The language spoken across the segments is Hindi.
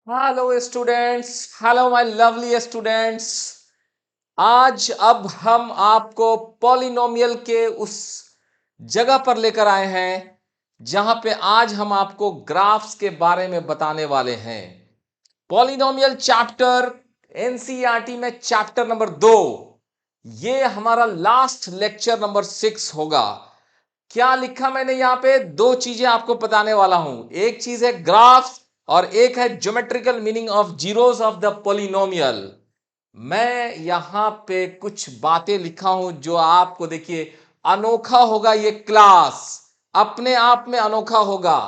Hello students, hello my lovely students. आज अब हम आपको पॉलिनोमियल के उस जगह पर लेकर आए हैं जहां पे आज हम आपको ग्राफ्स के बारे में बताने वाले हैं। पॉलिनोमियल चैप्टर एनसीईआरटी में चैप्टर नंबर 2, ये हमारा लास्ट लेक्चर नंबर 6 होगा। क्या लिखा मैंने यहां पे? दो चीजें आपको बताने वाला हूं। एक चीज है ग्राफ्स और एक है geometrical meaning of zeros of the polynomial. मैं यहां पे कुछ बातें लिखा हूं जो आपको देखिए अनोखा होगा। ये क्लास अपने आप में अनोखा होगा।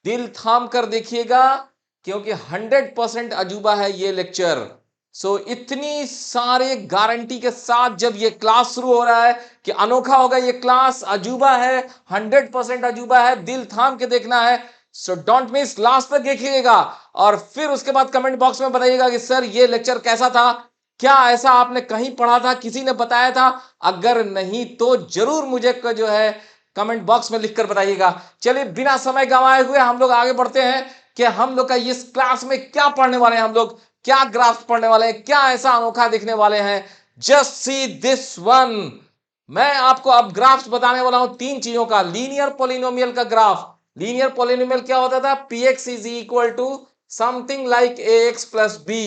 दिल थाम कर देखिएगा क्योंकि 100% अजूबा है ये लेक्चर। इतनी सारे गारंटी के साथ जब ये क्लास शुरू हो रहा है कि अनोखा होगा ये क्लास, अजूबा है, 100% अजूबा है, दिल थाम के देखना है। डोंट मिस, लास्ट तक देखिएगा और फिर उसके बाद कमेंट बॉक्स में बताइएगा कि सर ये लेक्चर कैसा था, क्या ऐसा आपने कहीं पढ़ा था, किसी ने बताया था? अगर नहीं तो जरूर मुझे जो है कमेंट बॉक्स में लिखकर बताइएगा। चलिए बिना समय गंवाए हुए हम लोग आगे बढ़ते हैं कि हम लोग का इस क्लास में क्या पढ़ने वाले हैं। हम लोग क्या ग्राफ्स पढ़ने वाले हैं, क्या ऐसा अनोखा दिखने वाले हैं। Just see this one. मैं आपको अब ग्राफ्स बताने वाला हूं तीन चीजों का। लीनियर पॉलिनोमियल का ग्राफ। लीनियर पॉलिनोमियल क्या होता था? px is equal to something like ax plus b.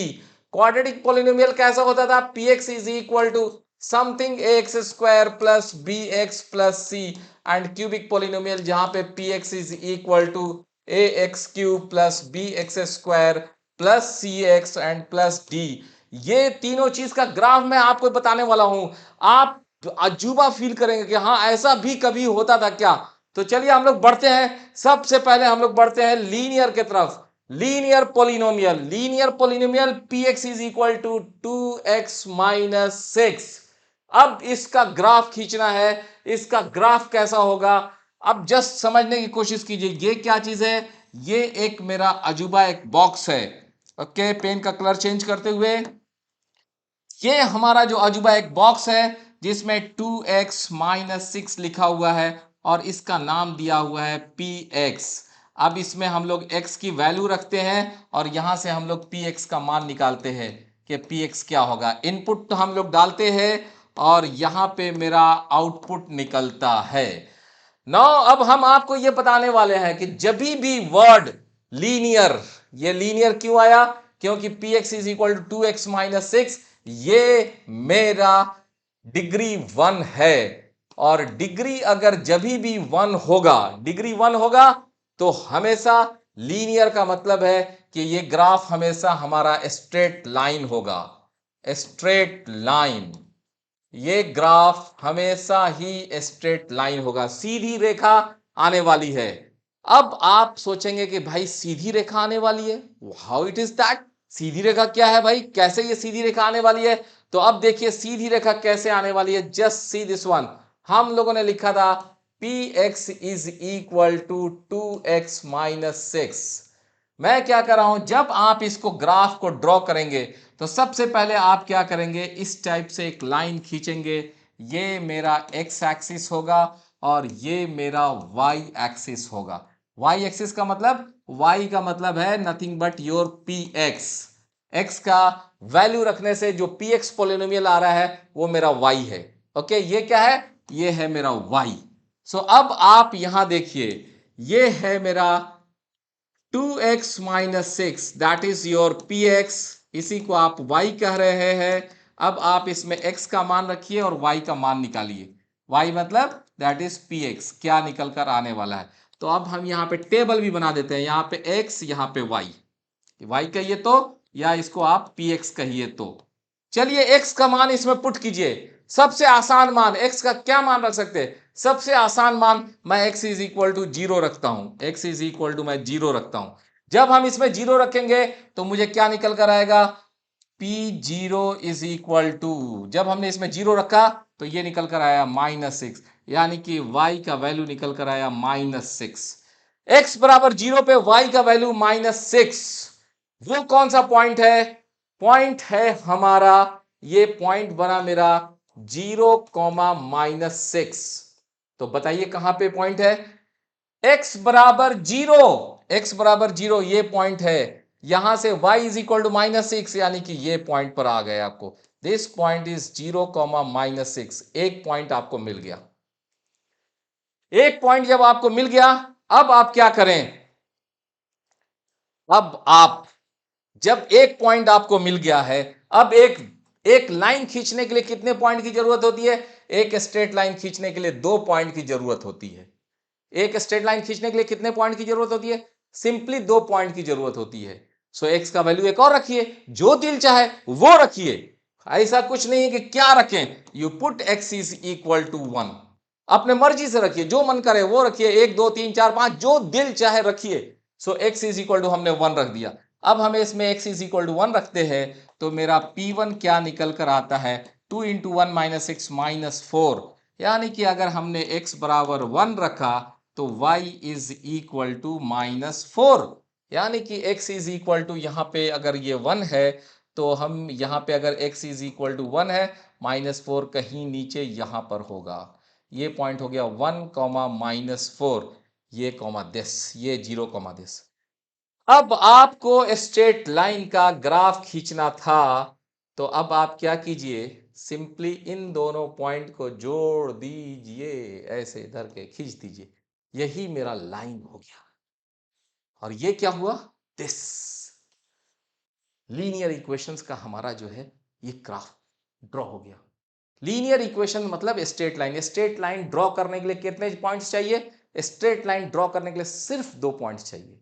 Quadratic polynomial कैसा होता था? px is equal to something ax square plus bx plus c। And cubic polynomial जहां पे px is equal to ax cube plus bx square plus cx and plus d। ये तीनों चीज का ग्राफ मैं आपको बताने वाला हूं। आप अजूबा फील करेंगे कि हाँ ऐसा भी कभी होता था क्या। तो चलिए हम लोग बढ़ते हैं। सबसे पहले हम लोग बढ़ते हैं लीनियर की तरफ। Linear polynomial. Linear polynomial px is equal to 2x minus 6। अब इसका ग्राफ खींचना है। इसका ग्राफ कैसा होगा अब जस्ट समझने की कोशिश कीजिए। ये क्या चीज है? ये एक मेरा अजूबा एक बॉक्स है। ओके, पेन का कलर चेंज करते हुए ये हमारा जो अजूबा एक बॉक्स है जिसमें 2x माइनस 6 लिखा हुआ है और इसका नाम दिया हुआ है px। अब इसमें हम लोग x की वैल्यू रखते हैं और यहां से हम लोग px का मान निकालते हैं कि px क्या होगा। इनपुट तो हम लोग डालते हैं और यहां पे मेरा आउटपुट निकलता है। नौ अब हम आपको यह बताने वाले हैं कि जब भी वर्ड लीनियर, ये लीनियर क्यों आया? क्योंकि px is equal to 2x minus 6, ये मेरा डिग्री 1 है। और डिग्री अगर जब भी 1 होगा, डिग्री 1 होगा तो हमेशा लीनियर का मतलब है कि ये ग्राफ हमेशा हमारा स्ट्रेट लाइन होगा। स्ट्रेट लाइन, ये ग्राफ हमेशा ही स्ट्रेट लाइन होगा, सीधी रेखा आने वाली है। अब आप सोचेंगे कि भाई सीधी रेखा आने वाली है, हाउ इट इज दैट? सीधी रेखा क्या है भाई, कैसे ये सीधी रेखा आने वाली है? तो अब देखिए सीधी रेखा कैसे आने वाली है। Just see this one. हम लोगों ने लिखा था px is equal to 2x minus 6। मैं क्या कर रहा हूं, जब आप इसको ग्राफ को ड्रॉ करेंगे तो सबसे पहले आप क्या करेंगे, इस टाइप से एक लाइन खींचेंगे। ये मेरा x एक्सिस होगा और ये मेरा y एक्सिस होगा। y एक्सिस का मतलब, y का मतलब है nothing but your px। x का वैल्यू रखने से जो px पोलिनोमियल आ रहा है वो मेरा y है। ओके, ये क्या है? ये है मेरा y। अब आप यहां देखिए, ये है मेरा 2x minus 6, that is your px। इसी को आप y कह रहे हैं। अब आप इसमें x का मान रखिए और y का मान निकालिए। y मतलब दैट इज px, क्या निकल कर आने वाला है। तो अब हम यहाँ पे टेबल भी बना देते हैं, यहाँ पे x, यहाँ पे y कहिए तो, या इसको आप px कहिए तो। चलिए x का मान इसमें पुट कीजिए। सबसे आसान मान x का क्या मान रख सकते हैं? सबसे आसान मान मैं x इज इक्वल टू 0 रखता हूं। x इज इक्वल टू मैं 0 रखता हूं। जब हम इसमें 0 रखेंगे तो मुझे क्या निकल कर आएगा? p0 इज इक्वल टू, जब हमने इसमें 0 रखा तो ये निकल कर आया माइनस 6, यानी कि y का वैल्यू निकल कर आया माइनस 6। x बराबर 0 पे y का वैल्यू माइनस 6, वो कौन सा पॉइंट है? पॉइंट है हमारा, ये पॉइंट बना मेरा 0 कॉमा माइनस 6। तो बताइए कहां पे पॉइंट है? x बराबर 0, x बराबर 0 ये पॉइंट है। यहां से y इज इक्वल टू -6, यानी कि ये पॉइंट पर आ गए आपको। This point is 0, -6। एक पॉइंट आपको मिल गया। एक पॉइंट जब आपको मिल गया, अब आप क्या करें? अब आप जब एक पॉइंट आपको मिल गया है, अब एक एक लाइन खींचने के लिए कितने पॉइंट की जरूरत होती है? एक स्ट्रेट लाइन खींचने के लिए 2 पॉइंट की जरूरत होती है। एक स्ट्रेट लाइन खींचने के लिए कितने पॉइंट की जरूरत होती है? सिंपली 2 पॉइंट की जरूरत होती है। सो एक्स का वैल्यू एक और रखिए, जो दिल चाहे वो रखिए। ऐसा कुछ नहीं है कि क्या रखें। You put x is equal to 1। अपने मर्जी से रखिए, जो मन करे वो रखिए। 1 2 3 4 5 जो दिल चाहे रखिए। सो एक्स इज इक्वल टू हमने 1 रख दिया। अब हमें इसमें एक्स इज इक्वल टू 1 रखते हैं, तो मेरा P1 क्या निकल कर आता है? 2 इंटू 1 -6 -4। यानी कि अगर हमने x बराबर 1 रखा तो y इज इक्वल टू -4। यानी कि x इज इक्वल टू, यहां पे अगर ये 1 है तो हम यहां पे अगर x इज इक्वल टू 1 है, -4 कहीं नीचे यहां पर होगा। ये पॉइंट हो गया 1, -4, ये कॉमा दिस, ये 0, दिस। अब आपको स्ट्रेट लाइन का ग्राफ खींचना था, तो अब आप क्या कीजिए? सिंपली इन दोनों पॉइंट को जोड़ दीजिए, ऐसे धर के खींच दीजिए। यही मेरा लाइन हो गया। और ये क्या हुआ? दिस लीनियर इक्वेशंस का हमारा जो है ये ग्राफ ड्रॉ हो गया। लीनियर इक्वेशन मतलब straight line. Straight line draw करने के लिए कितने पॉइंट्स चाहिए? स्ट्रेट लाइन ड्रॉ करने के लिए सिर्फ 2 पॉइंट्स चाहिए।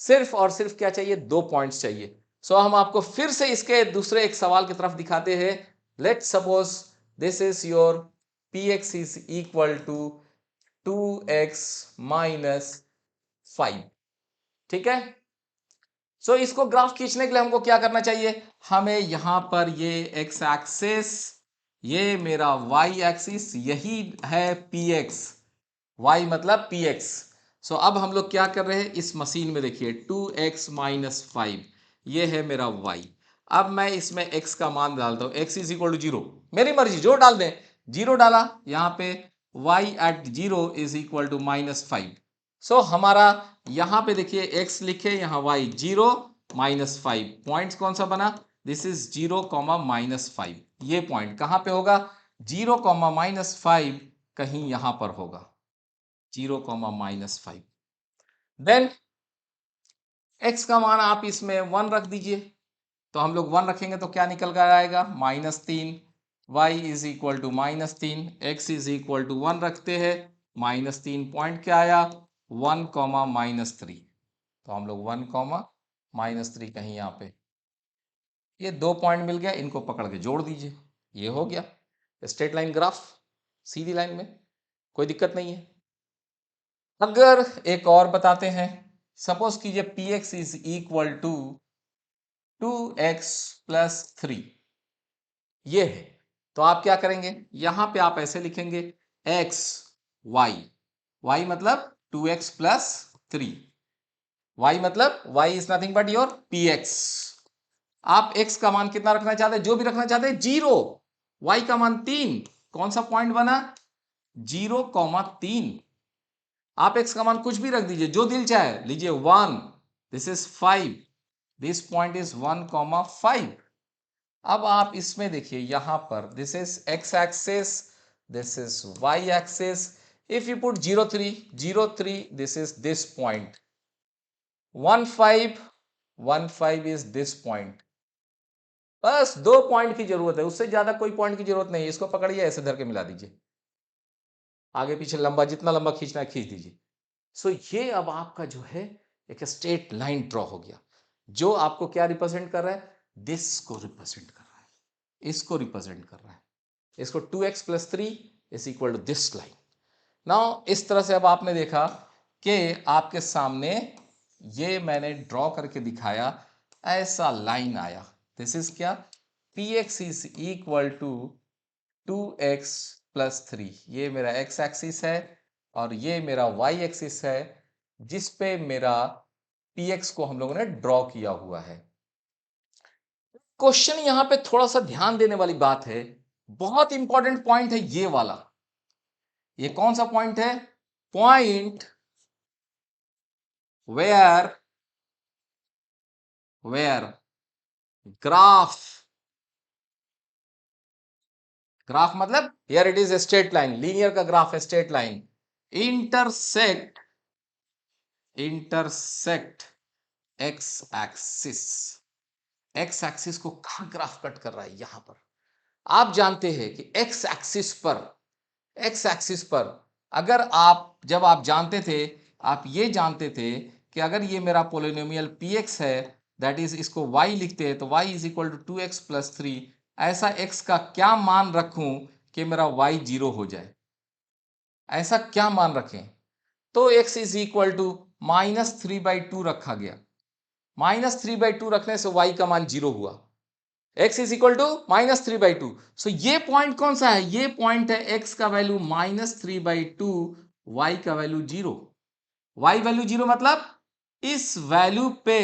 सिर्फ और सिर्फ क्या चाहिए? 2 पॉइंट्स चाहिए। सो हम आपको फिर से इसके दूसरे एक सवाल की तरफ दिखाते हैं। Let suppose this is your px is equal to 2x minus 5। ठीक है। सो इसको ग्राफ खींचने के लिए हमको क्या करना चाहिए? हमें यहां पर ये x एक्सिस, ये मेरा y एक्सिस, यही है px। y मतलब px। सो अब हम लोग क्या कर रहे हैं इस मशीन में? देखिए 2x माइनस 5, ये है मेरा y। अब मैं इसमें x का मान डालता हूं। x इज इक्वल टू 0, मेरी मर्जी जो डाल दें। 0 डाला यहां पे, y at 0 is equal to -5। So हमारा यहां पे देखिए x लिखे, यहां y 0 -5। पॉइंट कौन सा बना? This is 0, -5। ये पॉइंट कहां पे होगा? 0, -5 कहीं यहां पर होगा। 0, -5। देन x का मान आप इसमें 1 रख दीजिए। तो हम लोग 1 रखेंगे तो क्या निकल कर आएगा? -3। y is equal to -3, x is equal to 1 रखते हैं। -3 पॉइंट क्या आया? 1, -3। तो हम लोग 1, -3 कहीं यहाँ पे, ये 2 पॉइंट मिल गया, इनको पकड़ के जोड़ दीजिए। ये हो गया स्ट्रेट लाइन ग्राफ, सीधी लाइन में, कोई दिक्कत नहीं है। अगर एक और बताते हैं, सपोज कीजिए px is equal to 2x plus 3, ये है। तो आप क्या करेंगे? यहां पे आप ऐसे लिखेंगे x y, y मतलब 2x प्लस 3, y मतलब y is nothing but your px। आप x का मान कितना रखना चाहते हैं? जो भी रखना चाहते हैं 0। y का मान 3, कौन सा पॉइंट बना? 0, 3। आप x का मान कुछ भी रख दीजिए, जो दिल चाहे लीजिए। 1, this is 5, this point is 1, 5। अब आप इसमें देखिए, यहां पर this is x axis, this is y axis. If you put 0 3 0 3, this is this point. 1 5 1 5 is this point. बस 2 पॉइंट की जरूरत है, उससे ज्यादा कोई पॉइंट की जरूरत नहीं है। इसको पकड़िए, ऐसे धर के मिला दीजिए। आगे पीछे लंबा, जितना लंबा खींचना है खींच दीजिए। सो ये अब आपका जो है एक स्ट्रेट लाइन ड्रॉ हो गया, जो आपको क्या रिप्रेजेंट कर रहा है? दिस को रिप्रेजेंट कर रहा है, इसको रिप्रेजेंट कर रहा है। इसको 2x plus 3 is equal to this line. Now इस तरह से अब आपने देखा कि आपके सामने ये मैंने ड्रॉ करके दिखाया, ऐसा लाइन आया। दिस इज क्या? px is equal to 2x plus 3, ये मेरा x एक्सिस है और ये मेरा y एक्सिस है, जिस पे मेरा px को हम लोगों ने ड्रॉ किया हुआ है। क्वेश्चन यहां पे थोड़ा सा ध्यान देने वाली बात है, बहुत इंपॉर्टेंट पॉइंट है ये वाला। ये कौन सा पॉइंट है? Point where where graph, graph मतलब here it is a straight line, linear का ग्राफ है straight line, intersect intersect x axis, x axis को कहां ग्राफ कट कर रहा है, यहां पर। आप जानते हैं कि एक्स एक्सिस पर, एक्स एक्सिस पर अगर आप, जब आप जानते थे, आप ये जानते थे कि अगर ये मेरा पोलिनोमियल पी एक्स है, दैट इज इसको y लिखते हैं, तो y is equal to 2x+3, ऐसा x का क्या मान रखूं कि मेरा y 0 हो जाए, ऐसा क्या मान रखें? तो x इज इक्वल टू -3/2 रखा गया, -3/2 रखने से y का मान 0 हुआ, x इज इक्वल टू -3/2। सो ये पॉइंट कौन सा है? ये पॉइंट है x का वैल्यू -3/2, y का वैल्यू 0। y वैल्यू 0 मतलब इस वैल्यू पे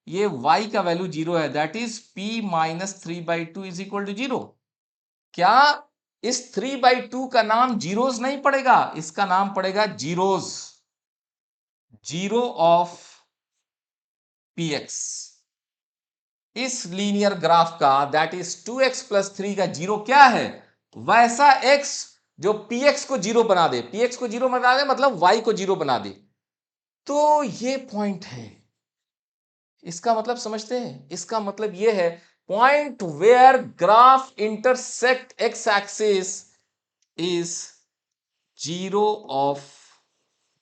ये y का वैल्यू 0 है, that is p -3/2 is equal to 0। क्या इस 3/2 का नाम जीरोस नहीं पड़ेगा, इसका नाम पड़ेगा जीरोस, जीरो ऑफ px। इस लीनियर ग्राफ का दैट इज 2x+3 का जीरो क्या है? वैसा x जो px को जीरो बना दे, px को जीरो बना दे मतलब y को जीरो बना दे। तो ये पॉइंट है, इसका मतलब समझते हैं? इसका मतलब ये है point where graph intersect x axis is zero of,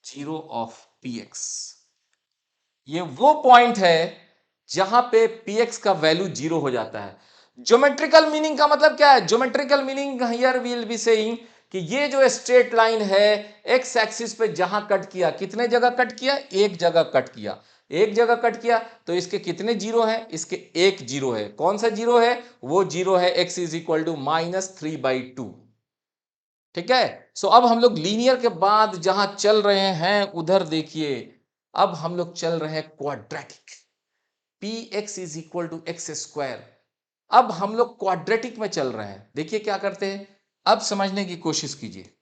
zero of px। ये वो पॉइंट है जहां पे px का वैल्यू 0 हो जाता है। ज्योमेट्रिकल मीनिंग का मतलब क्या है? Geometrical meaning here we will be saying कि ये जो स्ट्रेट लाइन है एक्स एक्सिस पे जहां कट किया, कितने जगह कट किया? एक जगह कट किया, एक जगह कट किया, तो इसके कितने जीरो हैं? इसके एक जीरो है। कौन सा जीरो है? वो जीरो है x इज इक्वल टू -3/2। ठीक है, सो अब हम लोग लीनियर के बाद जहां चल रहे हैं उधर देखिए, अब हम लोग चल रहे हैं quadratic, p x is equal to x square. अब हम लोग क्वाड्रेटिक में चल रहे हैं। देखिए क्या करते हैं, अब समझने की कोशिश कीजिए।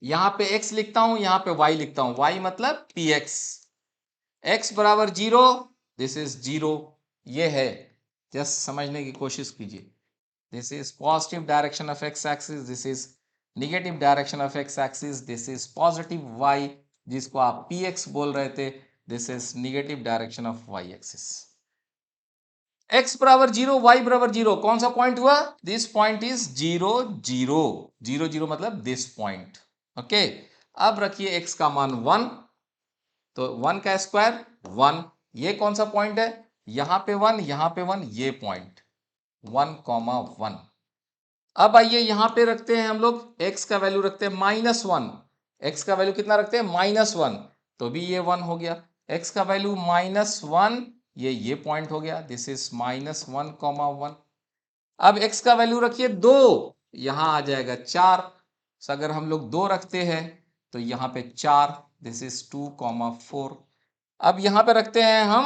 यहां पे x लिखता हूं, यहां पे y लिखता हूं, y मतलब पी एक्स, एक्स बराबर 0, दिस इज 0, ये है, जस्ट समझने की कोशिश कीजिए। This is positive direction of x axis, this is negative direction of x axis, this is positive y जिसको आप पी एक्स बोल रहे थे, this is negative direction of y axis. X बराबर 0, वाई बराबर 0, कौन सा पॉइंट हुआ? दिस पॉइंट इज 0 0, 0 0 मतलब दिस पॉइंट। ओके, अब रखिए एक्स का मान 1, तो 1 का स्क्वायर 1, ये कौन सा पॉइंट है? यहां पे 1, यहां पे 1, ये पॉइंट 1,1। अब आइए यहां पे रखते हैं हम लोग x का वैल्यू रखते हैं -1, x का वैल्यू कितना रखते हैं? -1, तो भी ये 1 हो गया। x का वैल्यू -1, ये पॉइंट हो गया, दिस इज -1,1। अब x का वैल्यू रखिए 2, यहां आ जाएगा 4, अगर हम लोग 2 रखते हैं तो यहां पे 4, दिस इज 2,4। अब यहां पे रखते हैं हम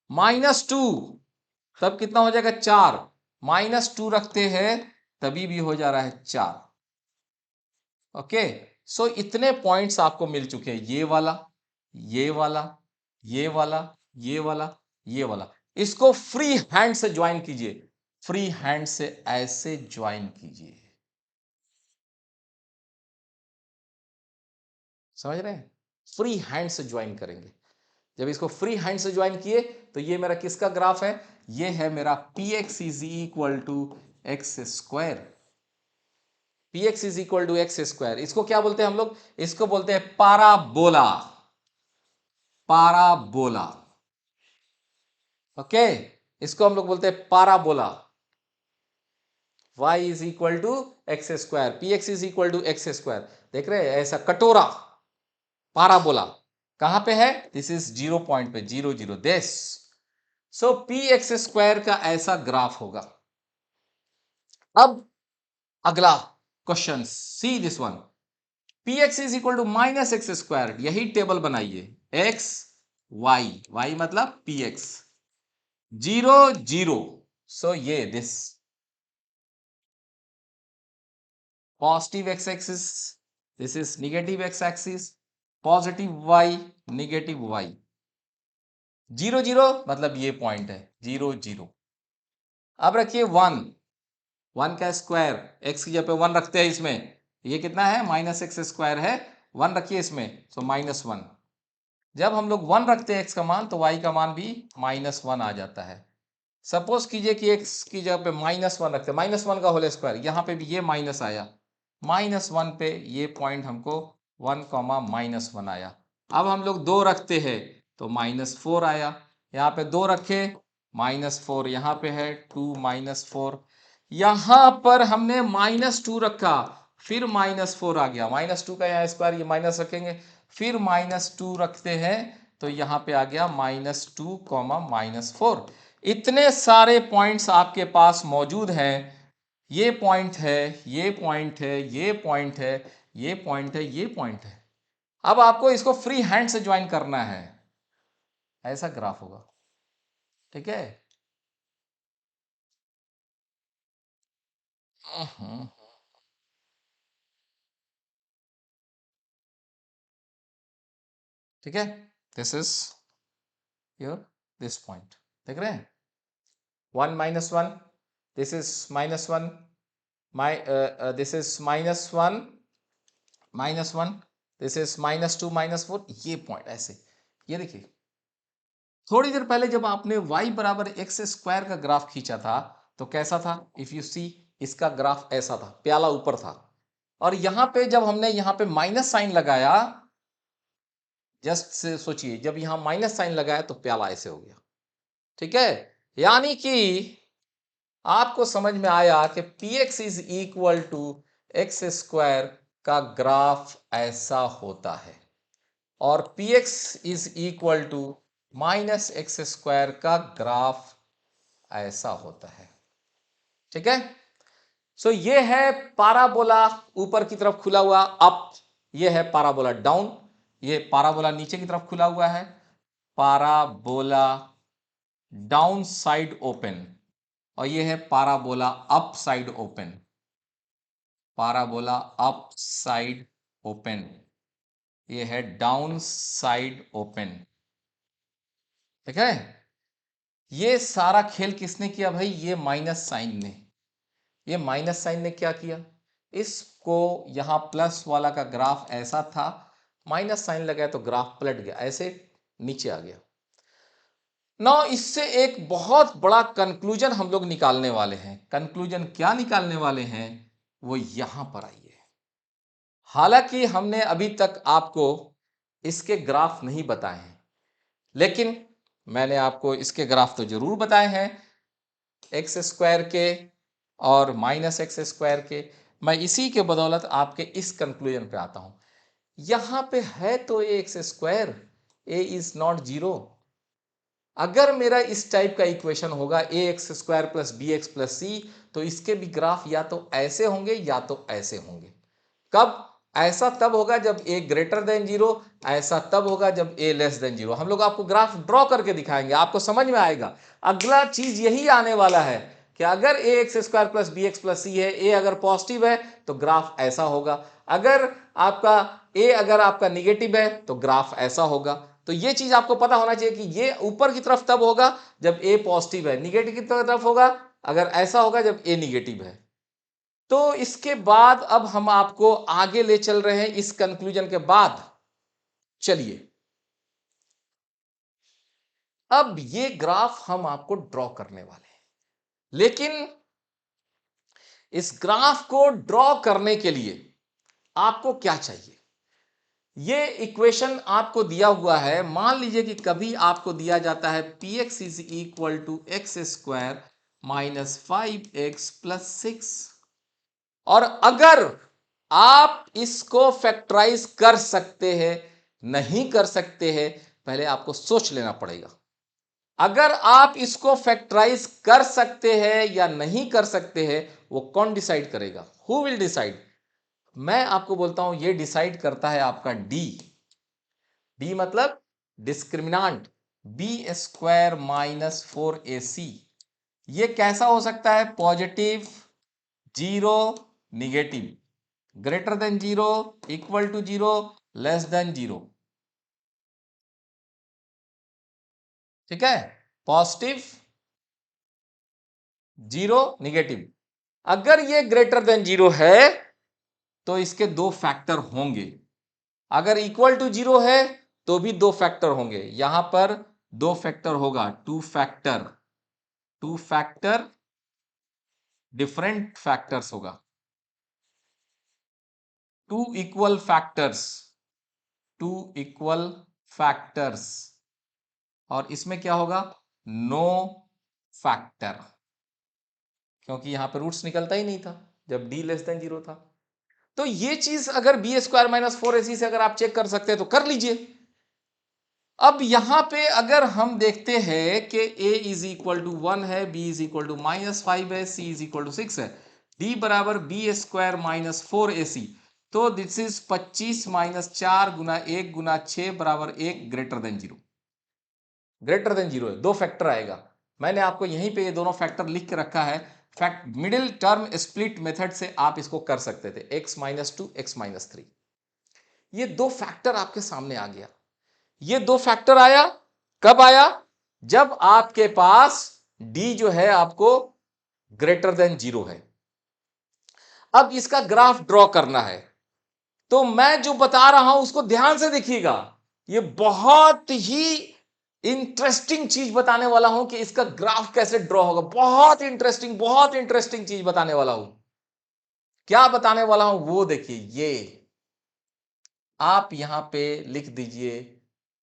-2, तब कितना हो जाएगा? 4, -2 रखते हैं तभी भी हो जा रहा है 4। ओके, सो इतने पॉइंट्स आपको मिल चुके हैं, ये वाला, ये वाला, ये वाला, ये वाला, ये वाला। इसको फ्री हैंड से ज्वाइन कीजिए, फ्री हैंड से ऐसे ज्वाइन कीजिए, समझ रहे हैं? फ्री हैंड से ज्वाइन करेंगे। जब इसको फ्री हैंड से ज्वाइन किए तो ये मेरा किसका ग्राफ है? ये है मेरा p x is equal to x square, p x is equal to x square. इसको क्या बोलते हैं हम लोग? इसको बोलते हैं पाराबोला, पाराबोला। ओके, इसको हम लोग बोलते हैं parabola. y is equal to x square, p x is equal to x square. देख रहे हैं ऐसा कटोरा, पाराबोला कहां पे है? दिस इज 0 पॉइंट पे, 0 0 this. So p x square का ऐसा ग्राफ होगा। अब अगला question, see this one, p x is equal to -x square, यही टेबल बनाइए, एक्स वाई, वाई मतलब पी एक्स, 0 0, सो ये this positive x axis, this is negative x axis, positive y, negative y, 0 0 मतलब ये पॉइंट है 0 0। अब रखिए 1, 1 का स्क्वायर x की जगह पे 1 रखते हैं इसमें, ये कितना है माइनस एक्स स्क्वायर है, 1 रखिए इसमें, सो -1। जब हम लोग 1 रखते हैं x का मान तो y का मान भी -1 आ जाता है। सपोज कीजिए कि x की जगह पे -1 रखते हैं, -1 का होल स्क्वायर, यहाँ पे भी ये माइनस आया, -1 पे ये पॉइंट हमको 1, -1 आया। अब हम लोग 2 रखते हैं तो -4 आया, यहाँ पे 2 रखे -4, यहाँ पे है 2 -4, यहाँ पर हमने -2 रखा, फिर -4 आ गया, -2 का यहाँ स्क्वायर, ये माइनस रखेंगे, फिर -2 रखते हैं तो यहाँ पे आ गया -2, -4। इतने सारे पॉइंट्स आपके पास मौजूद हैं, ये पॉइंट है, ये पॉइंट है, ये पॉइंट है, ये पॉइंट है, ये पॉइंट है। अब आपको इसको फ्री हैंड से ज्वाइन करना है, ऐसा ग्राफ होगा, ठीक है। ठीक है, this is your this point, देख रहे हैं, 1 -1, this is -1, this is -1 -1, this is -2 -4, ये पॉइंट ऐसे, ये देखिए। थोड़ी देर पहले जब आपने y बराबर एक्स स्क्वायर का ग्राफ खींचा था तो कैसा था, इफ यू सी, इसका ग्राफ ऐसा था, प्याला ऊपर था, और यहां पे जब हमने यहां पे माइनस साइन लगाया, जस्ट से सोचिए, जब यहां माइनस साइन लगाया तो प्याला ऐसे हो गया, ठीक है। यानी कि आपको समझ में आया कि px is equal to x square का ग्राफ ऐसा होता है, और px is equal to minus x square का ग्राफ ऐसा होता है, ठीक है। सो ये है पाराबोला ऊपर की तरफ खुला हुआ अप, ये है पाराबोला डाउन, ये पाराबोला नीचे की तरफ खुला हुआ है, पाराबोला डाउन साइड ओपन, और ये है parabola up side open, parabola up side open, ये है डाउन साइड ओपन, ठीक है। ये सारा खेल किसने किया भाई, ये माइनस साइन ने, ये माइनस साइन ने क्या किया, इसको यहां प्लस वाला का ग्राफ ऐसा था, माइनस साइन लगाया तो ग्राफ पलट गया, ऐसे नीचे आ गया। ना इससे एक बहुत बड़ा कंक्लूजन हम लोग निकालने वाले हैं, कंक्लूजन क्या निकालने वाले हैं वो यहां पर आइए। हालांकि हमने अभी तक आपको इसके ग्राफ नहीं बताए हैं, लेकिन मैंने आपको इसके ग्राफ तो जरूर बताए हैं, एक्स स्क्वायर के और माइनस एक्स स्क्वायर के। मैं इसी के बदौलत आपके इस कंक्लूजन पे आता हूं, यहां पे है तो a x square, a is not zero. अगर मेरा इस टाइप का इक्वेशन होगा a x square plus b x plus c, तो इसके भी ग्राफ या तो ऐसे होंगे या तो ऐसे होंगे। कब ऐसा, तब होगा जब ए ग्रेटर देन जीरो, ऐसा तब होगा जब ए लेस देन जीरो। हम लोग आपको ग्राफ ड्रॉ करके दिखाएंगे, आपको समझ में आएगा। अगला चीज यही आने वाला है कि अगर a x square plus b x plus c है, ए अगर पॉजिटिव है तो ग्राफ ऐसा होगा, अगर आपका ए अगर आपका निगेटिव है तो ग्राफ ऐसा होगा। तो ये चीज आपको पता होना चाहिए कि ये ऊपर की तरफ तब होगा जब ए पॉजिटिव है, निगेटिव की तरफ होगा अगर ऐसा होगा जब ए निगेटिव है। तो इसके बाद अब हम आपको आगे ले चल रहे हैं इस कंक्लूजन के बाद। चलिए, अब ये ग्राफ हम आपको ड्रॉ करने वाले हैं, लेकिन इस ग्राफ को ड्रॉ करने के लिए आपको क्या चाहिए। ये इक्वेशन आपको दिया हुआ है, मान लीजिए कि कभी आपको दिया जाता है p x is equal to x square -5x+6, और अगर आप इसको फैक्टराइज कर सकते हैं, नहीं कर सकते हैं, पहले आपको सोच लेना पड़ेगा। अगर आप इसको फैक्टराइज कर सकते हैं या नहीं कर सकते हैं, वो कौन डिसाइड करेगा, हु विल डिसाइड। मैं आपको बोलता हूं ये डिसाइड करता है आपका डी। डी मतलब डिस्क्रिमिनांट, b² - 4ac। ये कैसा हो सकता है, positive, zero, negative, greater than zero, equal to zero, less than zero. ठीक है, पॉजिटिव, जीरो, निगेटिव। अगर ये ग्रेटर देन जीरो है तो इसके दो फैक्टर होंगे, अगर इक्वल टू जीरो है तो भी दो फैक्टर होंगे। यहां पर दो फैक्टर होगा, two factor, two factor, different factors होगा, two equal factors, two equal factors. और इसमें क्या होगा, नो फैक्टर, क्योंकि यहां पर रूट्स निकलता ही नहीं था जब डी लेस देन जीरो था। तो ये चीज अगर b square minus four ac से अगर आप चेक कर सकते हैं तो कर लीजिए। अब यहां पे अगर हम देखते हैं कि a इज इक्वल टू 1 है, b इज इक्वल टू -5 है, c इज इक्वल टू 6 है, d बराबर बी स्क्वायर माइनस 4ac, तो दिस इज 25 माइनस 4 गुना 1 गुना 6 बराबर 1 greater than zero. Greater than zero है, दो फैक्टर आएगा। मैंने आपको यहीं पे ये दोनों फैक्टर लिख के रखा है। Fact middle term split method से आप इसको कर सकते थे, x माइनस 2 x माइनस 3। ये दो फैक्टर आपके सामने आ गया। ये दो फैक्टर आया, कब आया, जब आपके पास d जो है आपको ग्रेटर देन जीरो है। अब इसका ग्राफ ड्रॉ करना है, तो मैं जो बता रहा हूं उसको ध्यान से देखिएगा। ये बहुत ही इंटरेस्टिंग चीज बताने वाला हूं कि इसका ग्राफ कैसे ड्रॉ होगा। बहुत इंटरेस्टिंग चीज बताने वाला हूं। क्या बताने वाला हूं वो देखिए। ये आप यहां पे लिख दीजिए,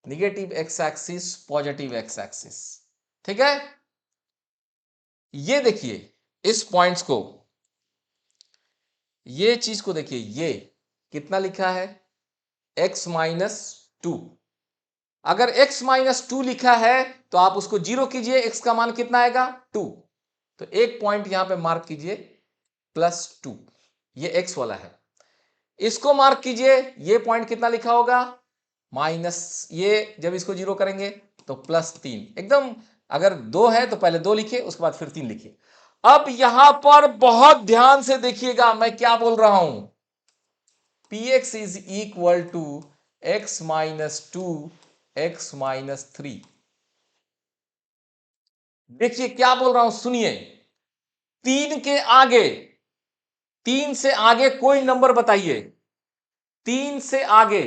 negative x axis, positive x axis. ठीक है, ये देखिए इस पॉइंट्स को, ये चीज को देखिए, ये कितना लिखा है, x माइनस टू। अगर x माइनस टू लिखा है तो आप उसको जीरो कीजिए, x का मान कितना आएगा, टू। तो एक पॉइंट यहां पे मार्क कीजिए +2, ये x वाला है। इसको मार्क कीजिए, ये पॉइंट कितना लिखा होगा, माइनस, ये जब इसको जीरो करेंगे तो +3 एकदम। अगर दो है तो पहले दो लिखिए, उसके बाद फिर 3 लिखिए। अब यहां पर बहुत ध्यान से देखिएगा मैं क्या बोल रहा हूं। px is equal to x minus 2 x minus 3। देखिए क्या बोल रहा हूं, सुनिए। तीन के आगे, तीन से आगे कोई नंबर बताइए। तीन से आगे,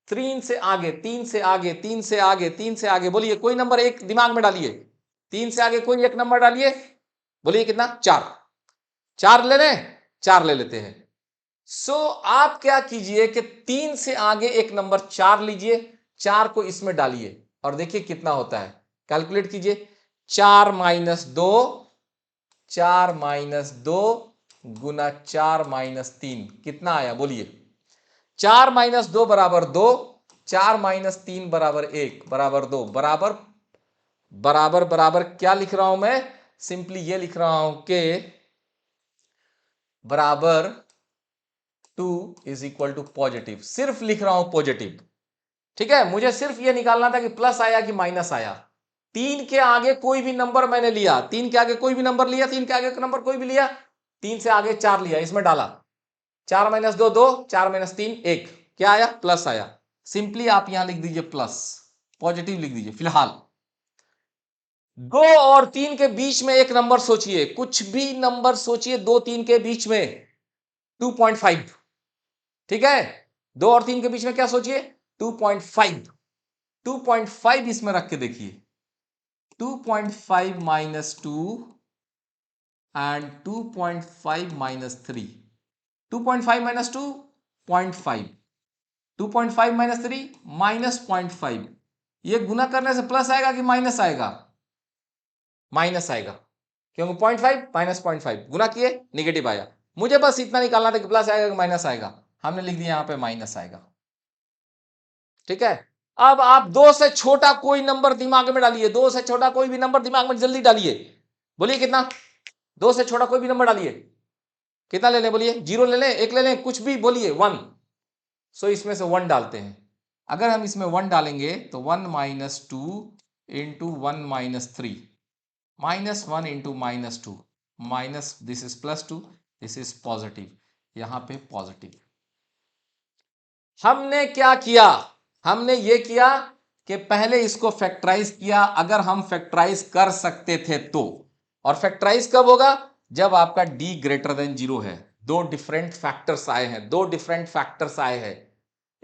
तीन से आगे, तीन से आगे, तीन से आगे, तीन से आगे, बोलिए कोई नंबर एक दिमाग में डालिए। तीन से आगे कोई एक नंबर डालिए, बोलिए कितना, 4। 4 ले लें, 4 ले लेते हैं। आप क्या कीजिए कि तीन से आगे एक नंबर 4 लीजिए, 4 को इसमें डालिए और देखिए कितना होता है। कैलकुलेट कीजिए, 4 माइनस 2, 4 माइनस 2 गुना 4 माइनस 3 कितना आया, बोलिए। 4 माइनस 2 बराबर 2, 4 माइनस 3 बराबर 1 बराबर 2, बराबर बराबर बराबर क्या लिख रहा हूं मैं, सिंपली ये लिख रहा हूं कि बराबर 2 इज इक्वल टू पॉजिटिव। सिर्फ लिख रहा हूं पॉजिटिव। ठीक है, मुझे सिर्फ ये निकालना था कि प्लस आया कि माइनस आया। तीन के आगे कोई भी नंबर मैंने लिया, तीन के आगे कोई भी नंबर लिया, तीन के आगे नंबर कोई भी लिया, तीन से आगे 4 लिया, इसमें डाला। 4 माइनस 2 2, 4 माइनस 3 1, क्या आया, प्लस आया। सिंपली आप यहां लिख दीजिए प्लस, पॉजिटिव लिख दीजिए। फिलहाल 2 और 3 के बीच में एक नंबर सोचिए, कुछ भी नंबर सोचिए, 2 3 के बीच में 2.5। ठीक है, 2 और 3 के बीच में क्या सोचिए, 2.5। 2.5 इसमें रख के देखिए, 2.5 minus 2 and 2.5 minus 3। 2.5 minus 2, 0.5, 2.5 minus 3 -0.5। ये गुना करने से प्लस आएगा कि माइनस आएगा, माइनस आएगा, क्योंकि 0.5 माइनस 0.5 गुना किए निगेटिव आया। मुझे बस इतना निकालना था कि प्लस आएगा कि माइनस आएगा, हमने लिख दिया यहां पे माइनस आएगा। ठीक है, अब आप 2 से छोटा कोई नंबर दिमाग में डालिए, 2 से छोटा कोई भी नंबर दिमाग में जल्दी डालिए, बोलिए कितना, 2 से छोटा कोई भी नंबर डालिए, कितना ले लें, बोलिए, 0 ले लें, 1 ले लें, कुछ भी बोलिए, 1। इसमें से 1 डालते हैं। अगर हम इसमें 1 डालेंगे तो 1 minus 2 into 1 minus 3, -1 into -2, minus, this is +2, this is positive, यहां पे पॉजिटिव। हमने क्या किया, हमने ये किया कि पहले इसको फैक्टराइज किया, अगर हम फैक्टराइज कर सकते थे तो, और फैक्टराइज कब होगा, जब आपका d ग्रेटर देन 0 है। दो डिफरेंट फैक्टर्स आए हैं, दो डिफरेंट फैक्टर्स आए हैं।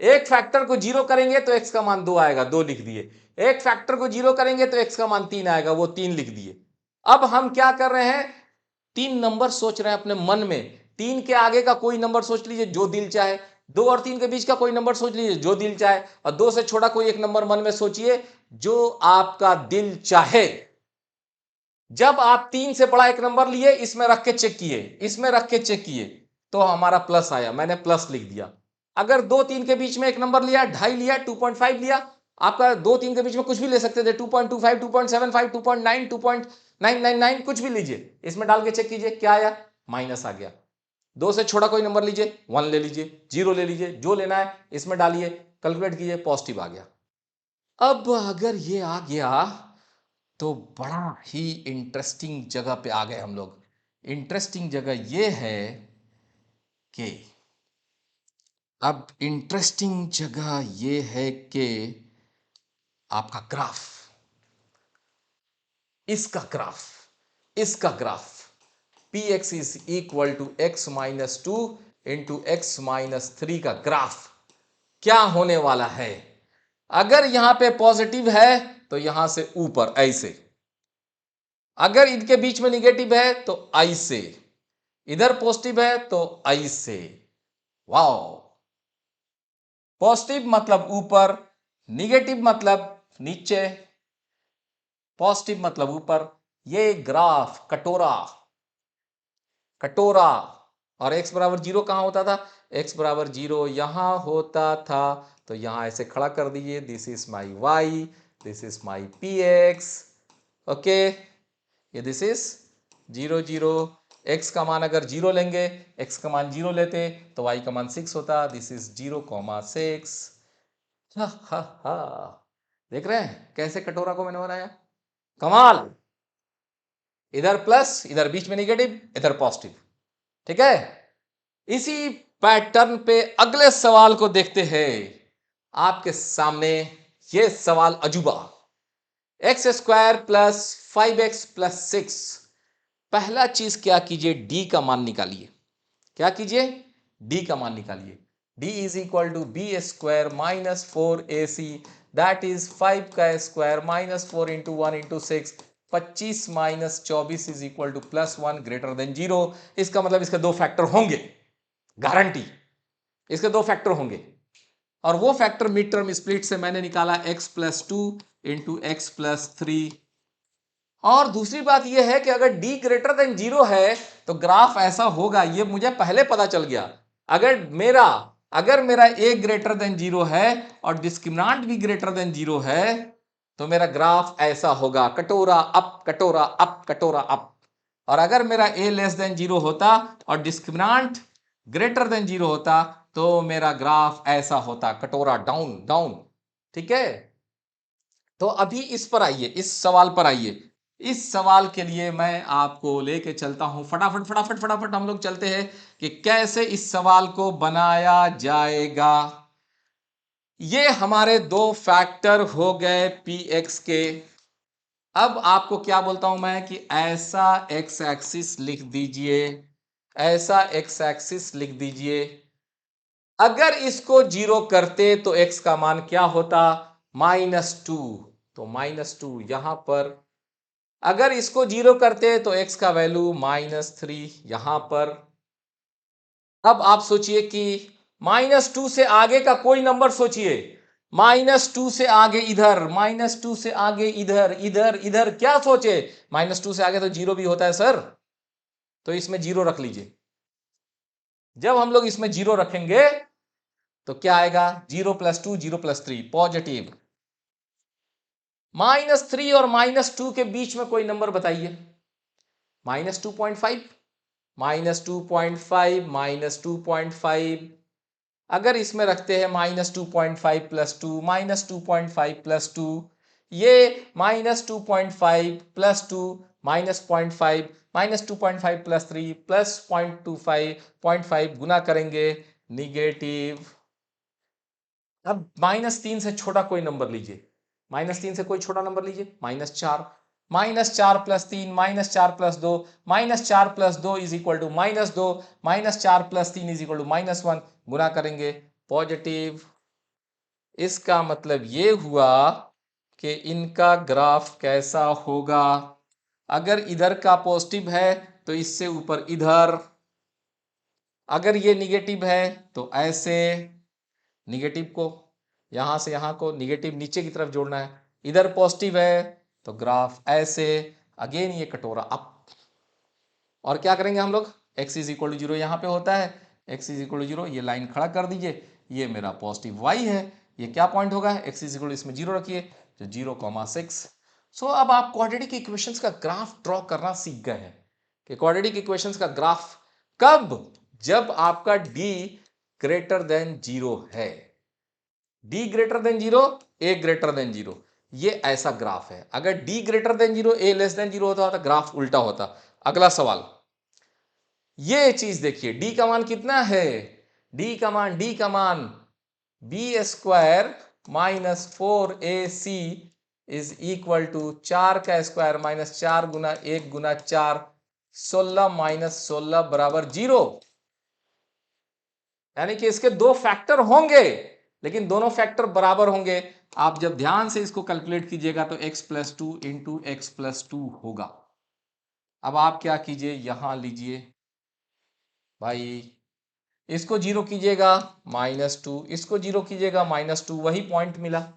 एक फैक्टर को 0 करेंगे तो x का मान 2 आएगा, 2 लिख दिए। एक फैक्टर को 0 करेंगे तो x का मान 3 आएगा, वो 3 लिख दिए। अब हम क्या कर रहे हैं, 3 नंबर सोच रहे हैं अपने मन में। 3 के आगे का कोई नंबर सोच लीजिए जो दिल चाहे, 2 और 3 के बीच का कोई नंबर सोच लीजिए जो दिल चाहे, और 2 से छोटा कोई एक नंबर मन में सोचिए जो आपका दिल चाहे। जब आप 3 से बड़ा एक नंबर लिए, इसमें रख के चेक किए, इसमें रख के चेक किए, तो हमारा प्लस आया, मैंने प्लस लिख दिया। अगर 2-3 के बीच में एक नंबर लिया, 2.5 लिया, 2.5 लिया, आपका 2-3 के बीच में कुछ भी ले सकते थे, 2.25, 2.75, 2.9, 2.999, कुछ भी लीजिए, इसमें डाल के चेक कीजिए क्या आया, माइनस आ गया। 2 से छोटा कोई नंबर लीजिए, 1 ले लीजिए, 0 ले लीजिए, जो लेना है इसमें डालिए, कैलकुलेट कीजिए, पॉजिटिव आ गया। अब अगर ये आ गया तो बड़ा ही इंटरेस्टिंग जगह पे आ गए हम लोग। इंटरेस्टिंग जगह ये है कि अब इंटरेस्टिंग जगह ये है कि आपका ग्राफ, इसका ग्राफ, इसका graph p x is equal to x minus 2 into x minus 3 का ग्राफ क्या होने वाला है। अगर यहां पे पॉजिटिव है तो यहां से ऊपर ऐसे, अगर इनके बीच में निगेटिव है तो ऐसे, इधर पॉजिटिव है तो ऐसे। वाओ, पॉजिटिव मतलब ऊपर, निगेटिव मतलब नीचे, पॉजिटिव मतलब ऊपर। ये ग्राफ कटोरा, कटोरा, और x बराबर 0 कहां होता था, x बराबर 0 यहां होता था, तो यहां ऐसे खड़ा कर दीजिए, this is my y, this is my P x, okay, ये दिस इज 0 0। x का मान अगर 0 लेंगे, x का मान 0 लेते तो y का मान 6 होता, दिस इज 0,6। हा हा हा, देख रहे हैं कैसे कटोरा को मैंने बनाया, कमाल। इधर प्लस, इधर बीच में निगेटिव, इधर पॉजिटिव, ठीक है। इसी पैटर्न पे अगले सवाल को देखते हैं। आपके सामने ये सवाल अजूबा, x square plus 5x plus 6। पहला चीज क्या कीजिए, d का मान निकालिए। क्या कीजिए, d का मान निकालिए। d is equal to b square minus 4ac, that is 5 का square minus 4 into 1 into 6, 25 minus 24 is equal to plus 1 greater than 0। इसका मतलब इसके दो फैक्टर होंगे, गारंटी, इसके दो फैक्टर होंगे। और वो फैक्टर मिड टर्म स्प्लिट से मैंने निकाला x plus 2 into x plus 3। और दूसरी बात यह है कि अगर d ग्रेटर देन 0 है तो ग्राफ ऐसा होगा, ये मुझे पहले पता चल गया। अगर मेरा a ग्रेटर देन 0 है और डिस्क्रिमिनेंट भी ग्रेटर देन 0 है तो मेरा ग्राफ ऐसा होगा, कटोरा अप, कटोरा अप, कटोरा अप। और अगर मेरा a लेस देन 0 होता और डिस्क्रिमिनेंट ग्रेटर देन 0 होता तो मेरा ग्राफ ऐसा होता, कटोरा डाउन डाउन, ठीक है। तो अभी इस पर आइए, इस सवाल पर आइए। इस सवाल के लिए मैं आपको लेके चलता हूं, फटाफट फटाफट फटाफट हम लोग चलते हैं कि कैसे इस सवाल को बनाया जाएगा। ये हमारे दो फैक्टर हो गए पी एक्स के। अब आपको क्या बोलता हूं मैं कि ऐसा एक्स एक्सिस लिख दीजिए, ऐसा एक्स एक्सिस लिख दीजिए। अगर इसको 0 करते तो x का मान क्या होता, -2, तो -2 यहां पर। अगर इसको 0 करते तो x का वैल्यू -3 यहां पर। अब आप सोचिए कि -2 से आगे का कोई नंबर सोचिए, -2 से आगे इधर, -2 से आगे इधर, इधर इधर, क्या सोचे, -2 से आगे तो 0 भी होता है सर, तो इसमें 0 रख लीजिए। जब हम लोग इसमें 0 रखेंगे तो क्या आएगा, 0 प्लस 2, 0 प्लस 3, पॉजिटिव। -3 और -2 के बीच में कोई नंबर बताइए, -2.5, -2.5, -2.5। अगर इसमें रखते हैं -2.5 प्लस 2, -2.5 प्लस 2, ये -2.5 प्लस 2, -0.5, -2.5 प्लस 3 प्लस 0.25, 0.5 गुना करेंगे निगेटिव। अब -3 से छोटा कोई नंबर लीजिए, -3 से कोई छोटा नंबर लीजिए, -4, -4 + 3 -4 + 2 -4 + 2 is equal to -2, -4 + 3 is equal to -1, गुना करेंगे पॉजिटिव। इसका मतलब ये हुआ कि इनका ग्राफ कैसा होगा। अगर इधर का पॉजिटिव है तो इससे ऊपर इधर, अगर ये निगेटिव है तो ऐसे, निगेटिव को यहां से यहां को निगेटिव नीचे की तरफ जोड़ना है, इधर पॉजिटिव है तो ग्राफ ऐसे, अगेन ये कटोरा अप। और क्या करेंगे हम लोग, x इज इक्वल टू 0 यहाँ पे होता है, x इज इक्वल टू 0, ये लाइन खड़ा कर दीजिए, ये मेरा पॉजिटिव y है, ये क्या पॉइंट होगा, x इज इक्वल टू इसमें 0 रखिए तो 0,6। सो अब आप क्वाड्रेटिक इक्वेशंस का ग्राफ ड्रॉ करना सीख गए हैं कि क्वाड्रेटिक इक्वेशंस का ग्राफ कब, जब आपका d ग्रेटर देन 0 है, d greater than 0, a greater than 0, ये ऐसा ग्राफ है। अगर d greater than 0, a less than 0 होता तो ग्राफ उल्टा होता। अगला सवाल, ये चीज देखिए, d का मान कितना है, d का मान b² - 4ac is equal to 4 का स्क्वायर -4 गुना 1 गुना 4, 16 - 16 बराबर 0। यानी कि इसके दो फैक्टर होंगे लेकिन दोनों फैक्टर बराबर होंगे। आप जब ध्यान से इसको कैलकुलेट कीजिएगा तो x + 2 इंटू x + 2 होगा। अब आप क्या कीजिए, यहां लीजिए भाई, इसको 0 कीजिएगा -2, इसको 0 कीजिएगा -2, वही पॉइंट मिला।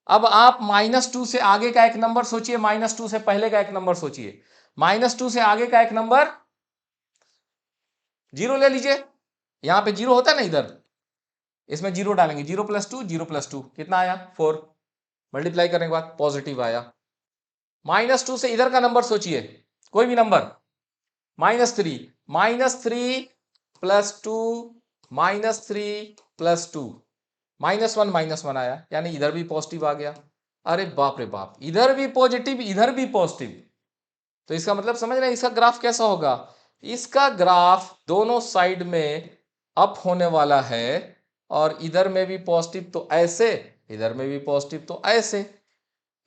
अब आप -2 से आगे का एक नंबर सोचिए, -2 से पहले का एक नंबर सोचिए, -2 से आगे का एक नंबर 0 ले लीजिए, यहां पे 0 होता है ना, इधर इसमें 0 डालेंगे, 0 + 2 0 + 2 कितना आया 4, मल्टीप्लाई करने के बाद पॉजिटिव आया। -2 से इधर का नंबर सोचिए, कोई भी नंबर, -3, -3 + 2 -3 + 2, -1 -1 आया, यानी इधर भी पॉजिटिव आ गया। अरे बाप रे बाप, इधर भी पॉजिटिव इधर भी पॉजिटिव, तो इसका मतलब समझ रहे हैं इसका ग्राफ कैसा होगा। इसका ग्राफ दोनों साइड में अप होने वाला है, और इधर में भी पॉजिटिव तो ऐसे, इधर में भी पॉजिटिव तो ऐसे,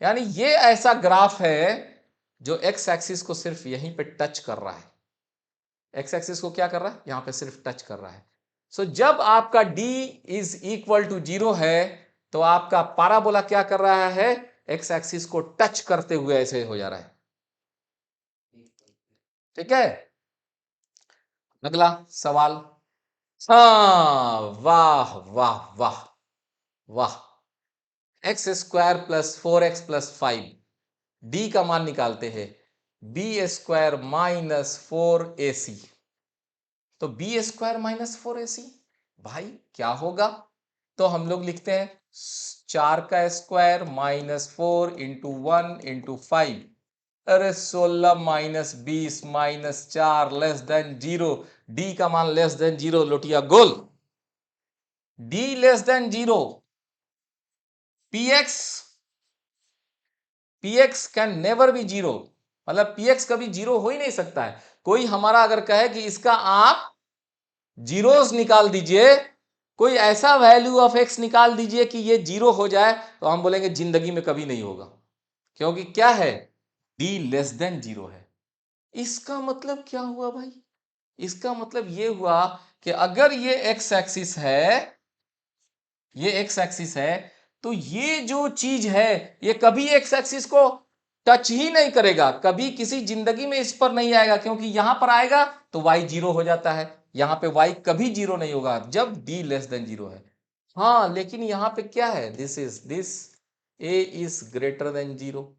यानी ये ऐसा ग्राफ है जो एक्स एक्सिस को सिर्फ यहीं पे टच कर रहा है। एक्स एक्सिस को क्या कर रहा है, यहां पे सिर्फ टच कर रहा है। सो जब आपका d इज इक्वल टू 0 है तो आपका पाराबोला क्या कर रहा है, एक्स एक्सिस को टच करते हुए ऐसे हो जा रहा है। ठीक है, अगला सवाल। हाँ, वाह वाह वाह वाह, x² + 4x + 5, d का मान निकालते हैं, b² - 4ac, तो b² - 4ac भाई क्या होगा, तो हम लोग लिखते हैं 4 का स्क्वायर -4 इंटू 1 इंटू 5, अरे 16 - 20 - 4 लेस देन 0, d का मान लेस देन 0, लोटिया गोल, d less than 0, px can never be 0, मतलब px कभी 0 हो ही नहीं सकता है। कोई हमारा अगर कहे कि इसका आप जीरोस निकाल दीजिए, कोई ऐसा वैल्यू ऑफ x निकाल दीजिए कि ये 0 हो जाए, तो हम बोलेंगे जिंदगी में कभी नहीं होगा, क्योंकि क्या है, d लेस देन 0 है। इसका मतलब क्या हुआ भाई, इसका मतलब ये हुआ कि अगर ये x एक्सिस है, ये x एक्सिस है, तो ये जो चीज है ये कभी x एक्सिस को टच ही नहीं करेगा, कभी किसी जिंदगी में इस पर नहीं आएगा, क्योंकि यहां पर आएगा तो y 0 हो जाता है, यहां पे y कभी 0 नहीं होगा जब d लेस देन 0 है। हाँ, लेकिन यहां पे क्या है, this a is greater than 0,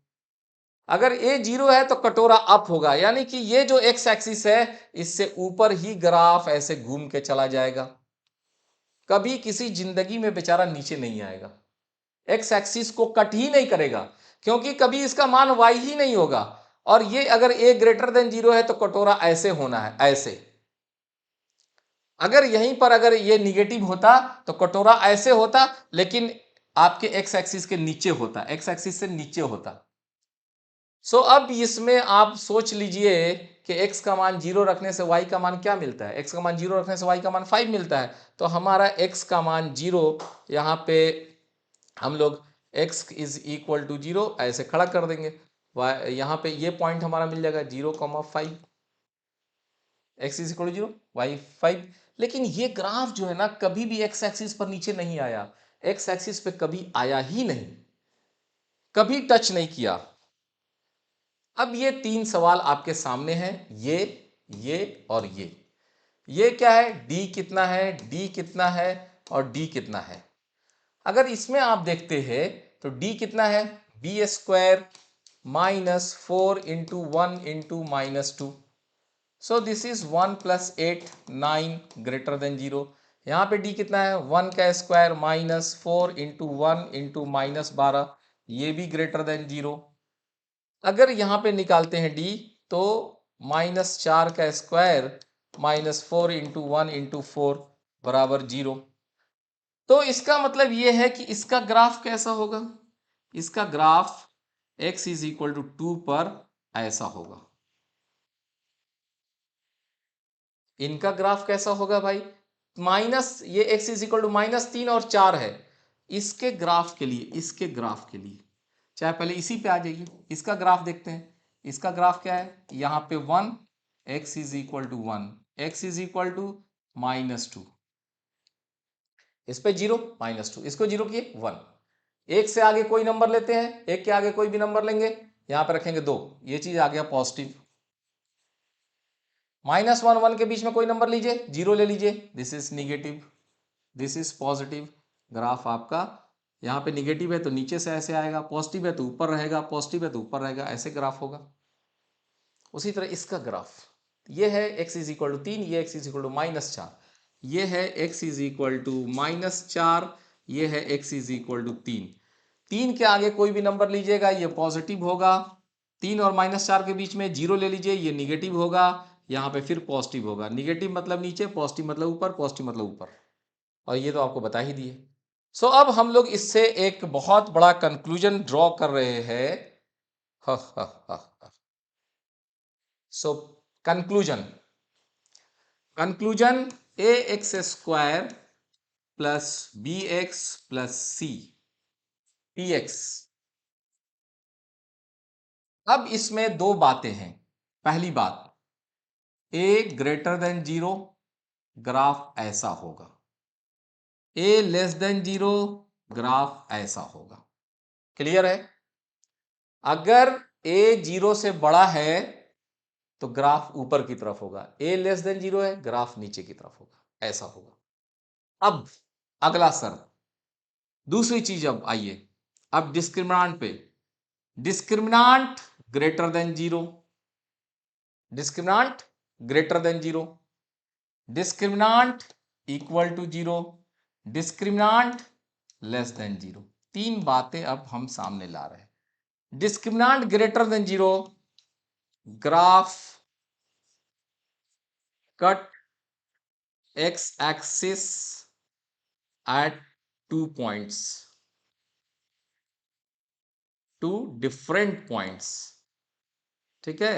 अगर a 0 है तो कटोरा अप होगा, यानी कि ये जो x एक्सिस है इससे ऊपर ही ग्राफ ऐसे घूम के चला जाएगा, कभी किसी जिंदगी में बेचारा नीचे नहीं आएगा, एक्स एक्सिस को कट ही नहीं करेगा, क्योंकि कभी इसका मान y ही नहीं होगा। और ये अगर a ग्रेटर देन 0 है तो कटोरा ऐसे होना है, ऐसे, अगर यहीं पर अगर ये निगेटिव होता तो कटोरा ऐसे होता, लेकिन आपके एक्स एक्सिस के नीचे होता, एक्स एक्सिस से नीचे होता। सो अब इसमें आप सोच लीजिए कि x का मान 0 रखने से y का मान क्या मिलता है, x का मान 0 रखने से y का मान 5 मिलता है, तो हमारा x का मान 0 यहाँ पे हम लोग x इज इक्वल टू 0 ऐसे खड़ा कर देंगे। यहाँ पे ये पॉइंट हमारा मिल जाएगा 0,5, x is equal to 0, y 5। लेकिन ये ग्राफ जो है ना कभी भी x एक्सिस पर नीचे नहीं आया, x एक्सिस पे कभी आया ही नहीं, कभी टच नहीं किया। अब ये तीन सवाल आपके सामने हैं, ये और ये क्या है, d कितना है, d कितना है और d कितना है। अगर इसमें आप देखते हैं तो d कितना है, b square minus 4 into 1 into minus 2। So this is 1 plus 8 9 greater than 0। यहाँ पे d कितना है, 1 का square minus 4 into 1 into minus 12, ये भी ग्रेटर देन 0। अगर यहाँ पे निकालते हैं d तो माइनस 4 का स्क्वायर माइनस 4 इंटू 1 इंटू 4 बराबर 0। तो इसका मतलब ये है कि इसका ग्राफ कैसा होगा, इसका graph x is equal to 2 पर ऐसा होगा। इनका ग्राफ कैसा होगा भाई, माइनस ये x इज इक्वल टू -3 और 4 है। इसके ग्राफ के लिए, इसके ग्राफ के लिए चाहे पहले इसी पे आ जाइए, इसका ग्राफ देखते हैं। इसका ग्राफ क्या है, यहाँ पे 1, x is equal to 1, x is equal to -2, इस पे 0 -2, इसको 0 किए 1। एक से आगे कोई नंबर लेते हैं, एक के आगे कोई भी नंबर लेंगे, यहां पे रखेंगे 2, ये चीज आ गया पॉजिटिव। -1 1 के बीच में कोई नंबर लीजिए, 0 ले लीजिए, this is negative, this is positive. Graph आपका यहाँ पे निगेटिव है तो नीचे से ऐसे आएगा, पॉजिटिव है तो ऊपर रहेगा, पॉजिटिव है तो ऊपर रहेगा, ऐसे ग्राफ होगा। उसी तरह इसका ग्राफ, ये है x इज इक्वल टू 3, ये x इज इक्वल टू -4, ये है x इज इक्वल टू -4, ये है x इज इक्वल टू 3। 3 के आगे कोई भी नंबर लीजिएगा ये पॉजिटिव होगा, 3 और -4 के बीच में 0 ले लीजिए, ये निगेटिव होगा, यहाँ पे फिर पॉजिटिव होगा। निगेटिव मतलब नीचे, पॉजिटिव मतलब ऊपर, पॉजिटिव मतलब ऊपर, और ये तो आपको बता ही दिए। सो अब हम लोग इससे एक बहुत बड़ा कंक्लूजन ड्रॉ कर रहे हैं। So conclusion a x square plus b x plus c p x. अब इसमें दो बातें हैं। पहली बात, ए ग्रेटर देन 0 ग्राफ ऐसा होगा, ए लेस देन 0 ग्राफ ऐसा होगा। क्लियर है? अगर ए 0 से बड़ा है तो ग्राफ ऊपर की तरफ होगा, ए लेस देन 0 है ग्राफ नीचे की तरफ होगा, ऐसा होगा। अब अगला शर्त, दूसरी चीज, अब आइए अब डिस्क्रिमिनांट पे। Discriminant greater than 0, discriminant greater than 0, discriminant equal to 0, discriminant less than 0। तीन बातें अब हम सामने ला रहे हैं। Discriminant greater than 0, graph cut x axis at 2 points, 2 different points। ठीक है,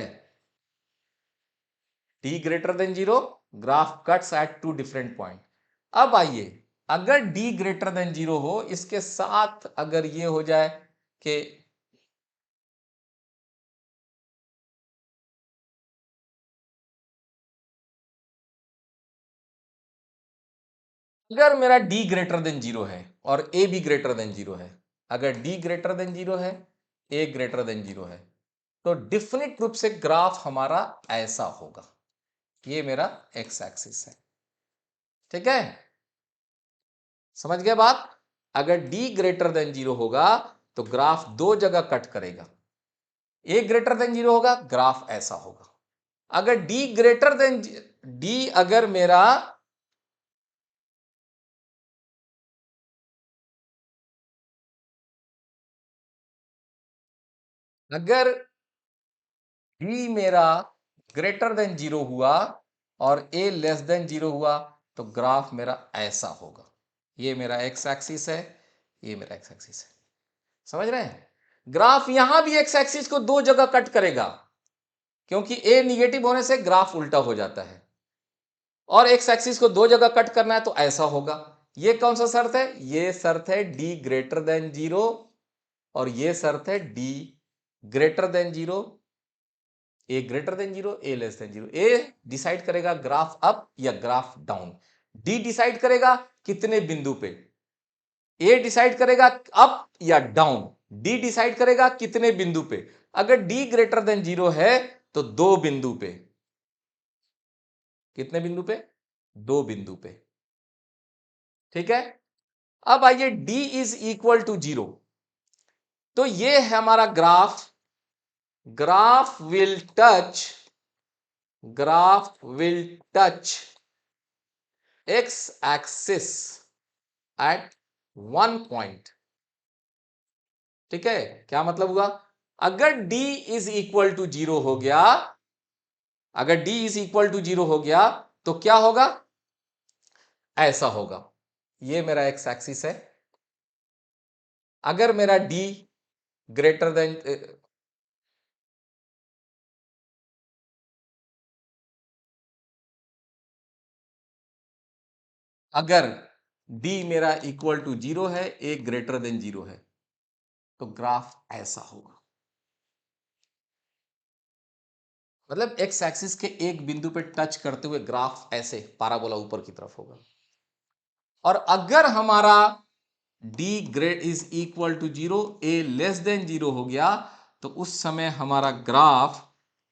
t greater than 0 graph cuts at 2 different point. अब आइए, अगर d ग्रेटर देन 0 हो, इसके साथ अगर ये हो जाए कि अगर मेरा d ग्रेटर देन 0 है और a भी ग्रेटर देन 0 है, अगर d ग्रेटर देन 0 है, a ग्रेटर देन 0 है, तो डिफिनिट रूप से ग्राफ हमारा ऐसा होगा। ये मेरा x एक्सिस है। ठीक है, समझ गए बात? अगर d ग्रेटर देन 0 होगा तो ग्राफ दो जगह कट करेगा, a ग्रेटर देन 0 होगा ग्राफ ऐसा होगा। अगर d ग्रेटर देन d, अगर मेरा अगर d मेरा ग्रेटर देन 0 हुआ और a लेस देन 0 हुआ तो ग्राफ मेरा ऐसा होगा। ये मेरा x एक्सिस है, ये मेरा x एक्सिस है। समझ रहे हैं? ग्राफ यहां भी x एक्सिस को दो जगह कट करेगा, क्योंकि a निगेटिव होने से ग्राफ उल्टा हो जाता है, और x एक्सिस को दो जगह कट करना है तो ऐसा होगा। ये कौन सा शर्त है? ये शर्त है d ग्रेटर देन 0 और ये शर्त है D greater than zero, a greater than zero, A less than zero. A decide करेगा ग्राफ अप या ग्राफ डाउन, डी डिसाइड करेगा कितने बिंदु पे, ए डिसाइड करेगा अप या डाउन, डी डिसाइड करेगा कितने बिंदु पे। अगर डी ग्रेटर देन जीरो है तो दो बिंदु पे, कितने बिंदु पे, दो बिंदु पे। ठीक है, अब आइए d is equal to zero, तो ये है हमारा graph, graph will touch, graph will touch x axis at one point. ठीक है, क्या मतलब हुआ, अगर d is equal to zero हो गया, अगर d is equal to zero हो गया तो क्या होगा, ऐसा होगा। ये मेरा एक्स एक्सिस है, अगर मेरा d ग्रेटर देन, अगर d मेरा इक्वल टू जीरो है, a ग्रेटर देन जीरो है, तो ग्राफ ऐसा होगा। मतलब एक्स एक्सिस के एक बिंदु पे टच करते हुए ग्राफ ऐसे पाराबोला ऊपर की तरफ होगा। और अगर हमारा d great is equal to zero, a less than zero हो गया, तो उस समय हमारा ग्राफ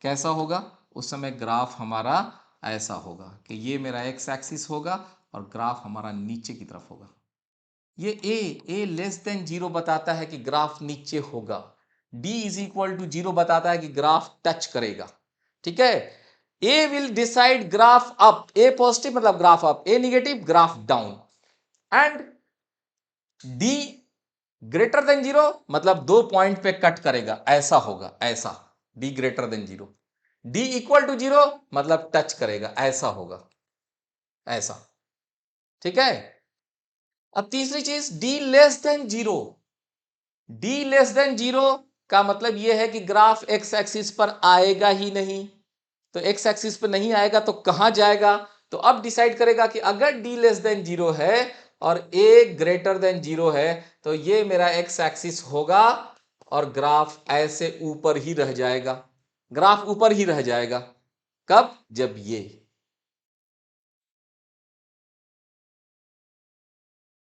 कैसा होगा, उस समय ग्राफ हमारा ऐसा होगा कि ये मेरा एक्स एक्सिस होगा और ग्राफ हमारा नीचे की तरफ होगा। ये a लेस देन जीरो बताता है कि ग्राफ नीचे होगा, d is equal to zero बताता है कि ग्राफ टच करेगा। ठीक है, a will decide graph up, a positive मतलब graph up, a negative graph down, and d greater than zero मतलब दो पॉइंट पे कट करेगा, ऐसा होगा, ऐसा d greater than zero, d equal to zero मतलब टच करेगा, ऐसा होगा, ऐसा। ठीक है, अब तीसरी चीज d less than zero, d less than zero का मतलब यह है कि ग्राफ एक्स एक्सिस पर आएगा ही नहीं, तो एक्स एक्सिस पर नहीं आएगा तो कहां जाएगा, तो अब डिसाइड करेगा कि अगर d लेस देन जीरो है और a ग्रेटर देन जीरो है तो ये मेरा एक्स एक्सिस होगा और ग्राफ ऐसे ऊपर ही रह जाएगा, ग्राफ ऊपर ही रह जाएगा। कब, जब ये,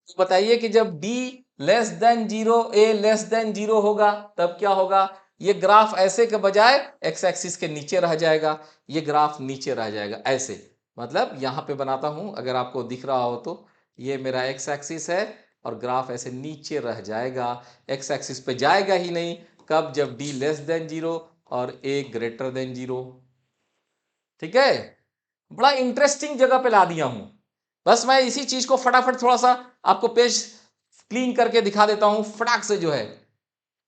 तो बताइए कि जब d less than zero, a less than zero होगा तब क्या होगा, ये ग्राफ ऐसे के बजाय एक्स एक्सिस के नीचे रह जाएगा, ये ग्राफ नीचे रह जाएगा ऐसे। मतलब यहां पे बनाता हूं अगर आपको दिख रहा हो तो, ये मेरा एक्स एक्सिस है और ग्राफ ऐसे नीचे रह जाएगा, एक्स एक्सिस पे जाएगा ही नहीं। कब, जब d लेस देन जीरो और a ग्रेटर देन जीरो। ठीक है, बड़ा इंटरेस्टिंग जगह पे ला दिया हूं, बस मैं इसी चीज को फटाफट थोड़ा सा आपको पेज क्लीन करके दिखा देता हूं फटाक से, जो है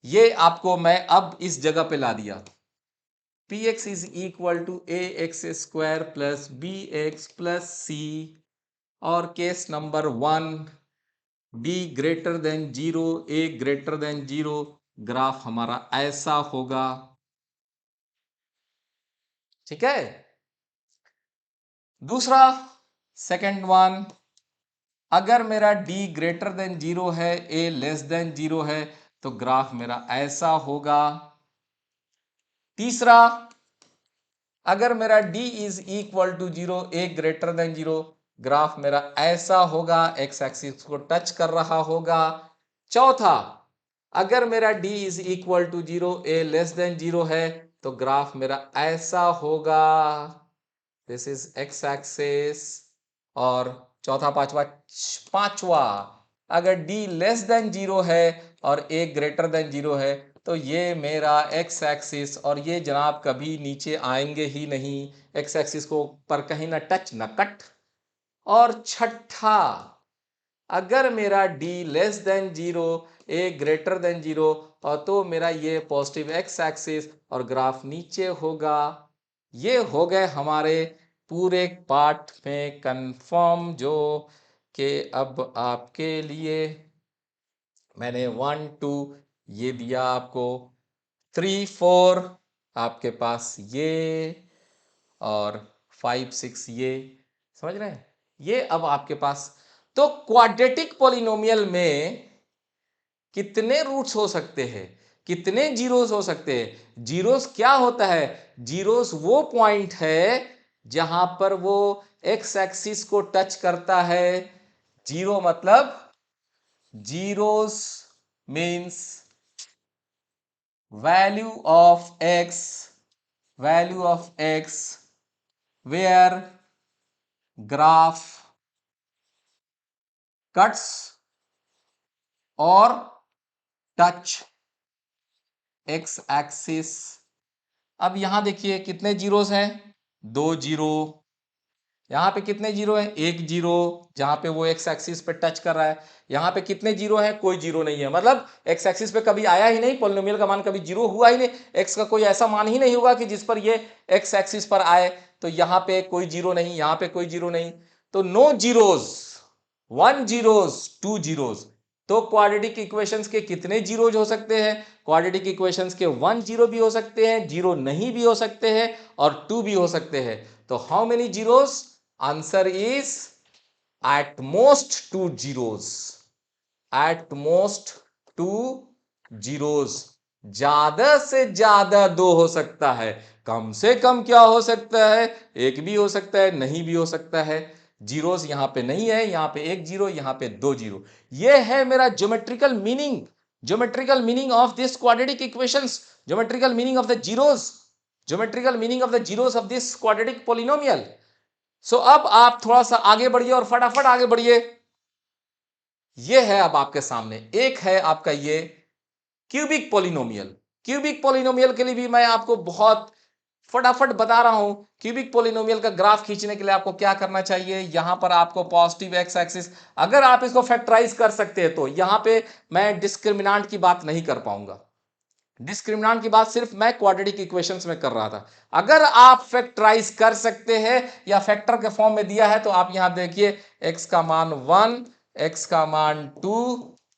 ये आपको मैं अब इस जगह पे ला दिया। P x is equal to a x square plus b x plus c, और case number one, d greater than zero, a greater than zero, graph हमारा ऐसा होगा। ठीक है, दूसरा, सेकंड वन, अगर मेरा d ग्रेटर देन जीरो है, a लेस देन जीरो है, तो ग्राफ मेरा ऐसा होगा। तीसरा, अगर मेरा d is equal to zero, a greater than zero, graph मेरा ऐसा होगा, एक्स एक्सिस को टच कर रहा होगा। चौथा, अगर मेरा d is equal to zero, a less than zero है, तो ग्राफ मेरा ऐसा होगा, दिस इज एक्स एक्सिस। और चौथा, पांचवा, पांचवा, अगर d लेस देन जीरो है और a ग्रेटर देन जीरो है, तो ये मेरा एक्स एक्सिस, और ये जनाब कभी नीचे आएंगे ही नहीं, एक्स एक्सिस को पर कहीं ना टच ना कट। और छठा, अगर मेरा d less than zero, a greater than zero, और तो मेरा ये पॉजिटिव एक्स एक्सिस और ग्राफ नीचे होगा। ये हो गए हमारे पूरे पार्ट में कंफर्म, जो कि अब आपके लिए मैंने 1 2 ये दिया आपको, 3 4 आपके पास ये, और 5 6 ये, समझ रहे हैं, ये अब आपके पास। तो क्वाड्रेटिक पॉलिनोमियल में कितने रूट्स हो सकते हैं, कितने जीरोस हो सकते हैं। जीरोस क्या होता है, जीरोस वो पॉइंट है जहां पर वो एक्स एक्सिस को टच करता है। जीरो मतलब zeros means value of x where graph cuts और टच एक्स एक्सिस। अब यहां देखिए कितने जीरोस हैं, 2 जीरो। यहां पे कितने जीरो हैं, 1 जीरो, जहां पे वो एक्स एक्सिस पे टच कर रहा है। यहां पे कितने जीरो हैं, कोई जीरो नहीं है, मतलब एक्स एक्सिस पे कभी आया ही नहीं, पॉलिनोमियल का मान कभी जीरो हुआ ही नहीं, एक्स का कोई ऐसा मान ही नहीं होगा कि जिस पर ये एक्स एक्सिस पर आए। तो यहां पे कोई जीरो नहीं, यहां पे कोई जीरो नहीं, तो नो जीरोस, 1 जीरोस, 2 जीरोस। तो क्वाड्रेटिक इक्वेशंस के कितने जीरोज हो सकते हैं, क्वाड्रेटिक इक्वेशंस के 1 जीरो भी हो सकते हैं, जीरो नहीं भी हो सकते हैं, और 2 भी हो सकते हैं। तो how many zeros, answer is at most 2 zeros, at most 2 zeros. ज्यादा से ज्यादा 2 हो सकता है, कम से कम क्या हो सकता है, 1 भी हो सकता है, नहीं भी हो सकता है। जीरोस यहां पे नहीं है, यहां पे 1 जीरो, यहां पे 2 जीरो। ये है मेरा geometrical meaning, geometrical meaning of this quadratic equations, geometrical meaning of the zeros, geometrical meaning of the zeros of this quadratic polynomial. So अब आप थोड़ा सा आगे बढ़िए और फटाफट आगे बढ़िए। ये है अब आपके सामने, एक है आपका ये क्यूबिक पॉलिनोमियल। क्यूबिक पॉलिनोमियल के लिए भी मैं आपको बहुत फटाफट बता रहा हूं। क्यूबिक पॉलिनोमियल का ग्राफ खींचने के लिए आपको क्या करना चाहिए, यहां पर आपको पॉजिटिव एक्स एक्सिस, अगर आप इसको फैक्टराइज कर सकते हैं तो यहां पे मैं डिस्क्रिमिनांट की बात नहीं कर पाऊंगा, डिस्क्रिमिनांट की बात सिर्फ मैं क्वाड्रेटिक इक्वेशंस में कर रहा था। अगर आप फैक्टराइज कर सकते हैं या फैक्टर के फॉर्म में दिया है तो आप यहां देखिए, x का मान 1, x का मान 2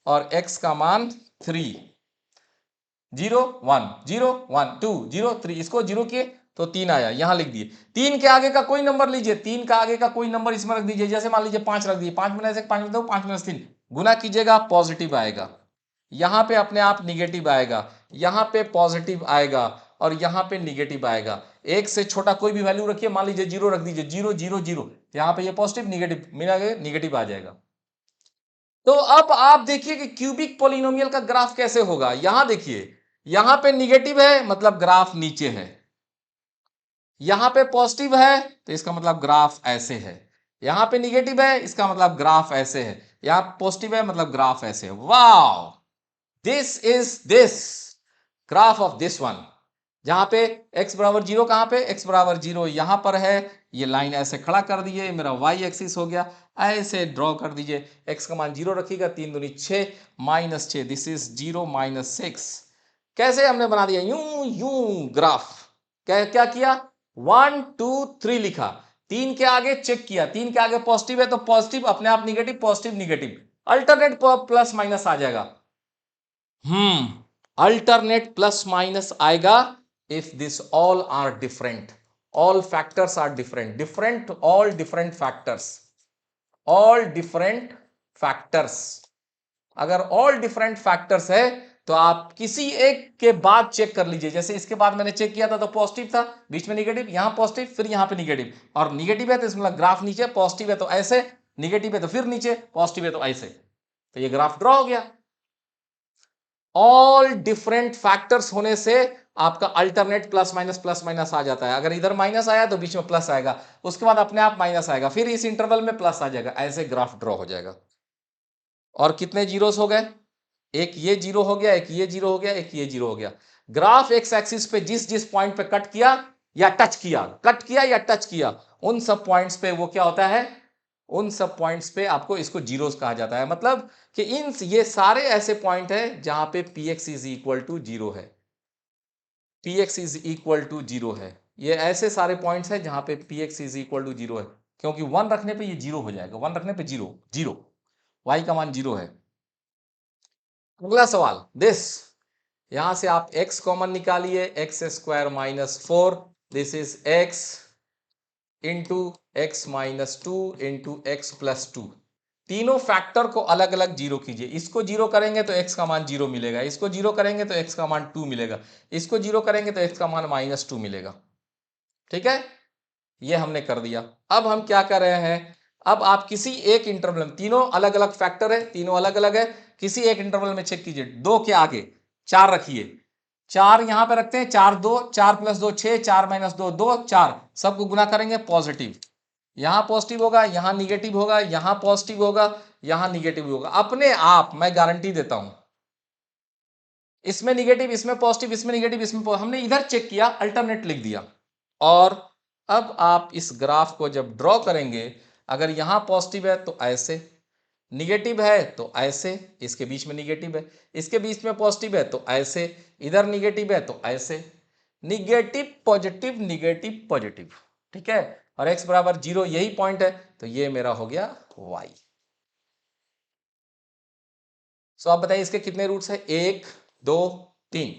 और x का मान 3, 0 1 0 1 2 0 3, इसको 0 किए तो 3 आया, यहां लिख दिए। 3 के आगे का कोई नंबर लीजिए, 3 का आगे का कोई नंबर इसमें रख दीजिए, जैसे मान लीजिए 5 रख दिए, 5 में से 5 में 2, 5 में 3, गुना कीजिएगा पॉजिटिव आएगा, यहां पे अपने आप निगेटिव आएगा, यहां पे पॉजिटिव आएगा और यहां पे निगेटिव आएगा। एक से छोटा कोई भी वैल्यू रखिए, मान लीजिए 0 रख दीजिए, 0 0 0, यहां पे ये पॉजिटिव निगेटिव मिला के निगेटिव आ जाएगा। तो अब आप देखिए कि क्यूबिक पॉलिनोमियल का ग्राफ कैसे होगा। यहां देखिए, यहां पे निगेटिव है मतलब ग्राफ नीचे है, यहां पे पॉजिटिव है तो इसका मतलब ग्राफ ऐसे है, यहां पे निगेटिव है इसका मतलब ग्राफ ऐसे है, यहां पॉजिटिव है मतलब ग्राफ ऐसे है। Wow, this is this graph of this one, जहां पे x बराबर 0, कहां पे x बराबर 0 यहां पर है, ये लाइन ऐसे खड़ा कर दिए, मेरा y एक्सिस हो गया, ऐसे ड्रॉ कर दीजिए, x का मान 0 रखिएगा, 3 दूनी 6 माइनस 6, दिस इज 0 माइनस 6। कैसे हमने बना दिया, यूं यूं ग्राफ, क्या क्या किया, 1 2 3 लिखा, 3 के आगे चेक किया, 3 के आगे पॉजिटिव है तो पॉजिटिव अपने आप negative, positive negative, alternate plus minus आ जाएगा। अल्टरनेट प्लस माइनस आएगा if this all are different, all factors are different, different all different factors, all different factors. अगर ऑल डिफरेंट फैक्टर्स है तो आप किसी एक के बाद चेक कर लीजिए, जैसे इसके बाद मैंने चेक किया था तो पॉजिटिव था, बीच में निगेटिव, यहां पॉजिटिव, फिर यहां पे निगेटिव, और निगेटिव है तो इसमें ग्राफ नीचे, पॉजिटिव है तो ऐसे, निगेटिव है तो फिर नीचे, पॉजिटिव है तो ऐसे, तो ये ग्राफ ड्रॉ हो गया। ऑल डिफरेंट फैक्टर्स होने से आपका अल्टरनेट प्लस माइनस आ जाता है, अगर इधर माइनस आया तो बीच में प्लस आएगा, उसके बाद अपने आप माइनस आएगा, फिर इस इंटरवल में प्लस आ जाएगा, ऐसे ग्राफ ड्रॉ हो जाएगा। और कितने जीरोस हो गए, एक ये जीरो हो गया, एक ये जीरो हो गया, एक ये जीरो हो गया। ग्राफ एक्स एक्सिस पे जिस जिस पॉइंट पे कट किया या टच किया, कट किया या टच किया, उन सब पॉइंट्स पे वो क्या होता है, उन सब पॉइंट्स पे आपको इसको जीरोस कहा जाता है, मतलब कि इन ये सारे ऐसे पॉइंट है जहां पे p x is equal to zero है, p x is equal to zero है, ये ऐसे सारे पॉइंट्स हैं जहां पे p x is equal to zero है, क्योंकि 1 रखने पे ये जीरो हो जाएगा, 1 रखने पे जीरो, जीरो, वाई का मान जीरो है। अगला सवाल दिस, यहां से आप x कॉमन निकालिए, x square minus 4, this is x into x minus 2 into x plus 2, तीनों फैक्टर को अलग अलग जीरो कीजिए। इसको जीरो करेंगे तो x का मान 0 मिलेगा, इसको जीरो करेंगे तो x का मान 2 मिलेगा, इसको जीरो करेंगे तो x का मान -2 मिलेगा। ठीक है, ये हमने कर दिया। अब हम क्या कर रहे हैं, अब आप किसी एक इंटरवल में, तीनों अलग अलग फैक्टर है, तीनों अलग अलग है, किसी एक इंटरवल में चेक कीजिए। 2 के आगे 4 रखिए, 4 यहां पे रखते हैं, 4 2, 4 + 2 6, 4 - 2 2, 4 सबको गुना करेंगे, पॉजिटिव। यहां पॉजिटिव होगा, यहां निगेटिव होगा, यहां पॉजिटिव होगा, यहां निगेटिव होगा। अपने आप मैं गारंटी देता हूं, इसमें निगेटिव, इसमें पॉजिटिव, इसमें निगेटिव, इसमें हमने इधर चेक किया, अल्टरनेट लिख दिया। और अब आप इस ग्राफ को जब ड्रॉ करेंगे, अगर यहां पॉजिटिव है तो ऐसे, निगेटिव है तो ऐसे, इसके बीच में निगेटिव है, इसके बीच में पॉजिटिव है तो ऐसे, इधर निगेटिव है तो ऐसे, निगेटिव पॉजिटिव निगेटिव पॉजिटिव। ठीक है, और x बराबर 0 यही पॉइंट है, तो ये मेरा हो गया y। सो आप बताइए इसके कितने रूट्स है, 1 2 3,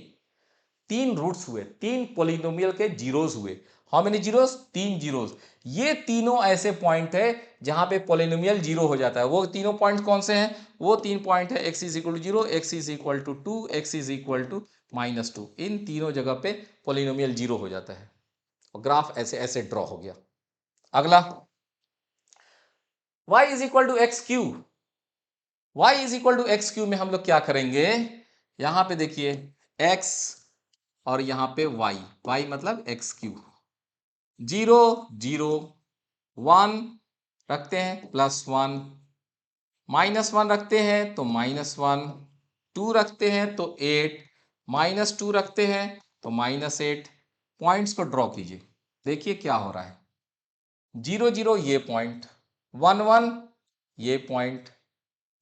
3 रूट्स हुए, 3 पॉलिनोमियल के जीरोस हुए। How many zeros, 3 zeros. ये तीनों ऐसे पॉइंट है जहां पे पॉलिनोमियल जीरो हो जाता है। वो तीनों पॉइंट कौन से हैं, वो 3 पॉइंट है, x = 0, x = 2, x = -2। इन तीनों जगह पे पॉलिनोमियल जीरो हो जाता है और ग्राफ ऐसे ऐसे ड्रॉ हो गया। अगला, y = x³ y = x³ में हम लोग क्या करेंगे, यहां पे देखिए x और यहां पे y मतलब x³, 0 0 1 रखते हैं, +1 -1 रखते हैं तो -1, 2 रखते हैं तो 8, -2 रखते हैं तो -8। पॉइंट्स को ड्रॉ कीजिए, देखिए क्या हो रहा है। 0 0 ये पॉइंट, 1 1 ये पॉइंट,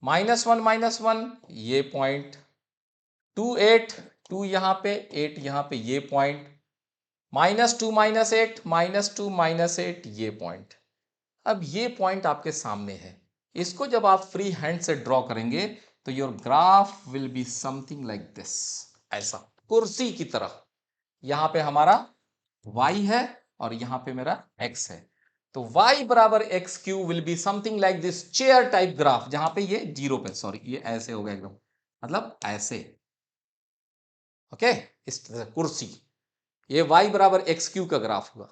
-1 -1 ये पॉइंट, 2 8 2 यहाँ पे, 8 यहाँ पे, ये पॉइंट, -2 -8 -2 -8 ये पॉइंट। अब ये पॉइंट आपके सामने है, इसको जब आप फ्री हैंड से ड्रॉ करेंगे तो your graph will be something like this, ऐसा कुर्सी की तरह। यहां पे हमारा y है और यहां पे मेरा x है, तो y = x³ will be something like this chair type graph, जहां पे ये 0 पे, सॉरी ये ऐसे हो गया एकदम, मतलब ऐसे। ओके, इस तरह से कुर्सी, ये y = x³ का ग्राफ हुआ,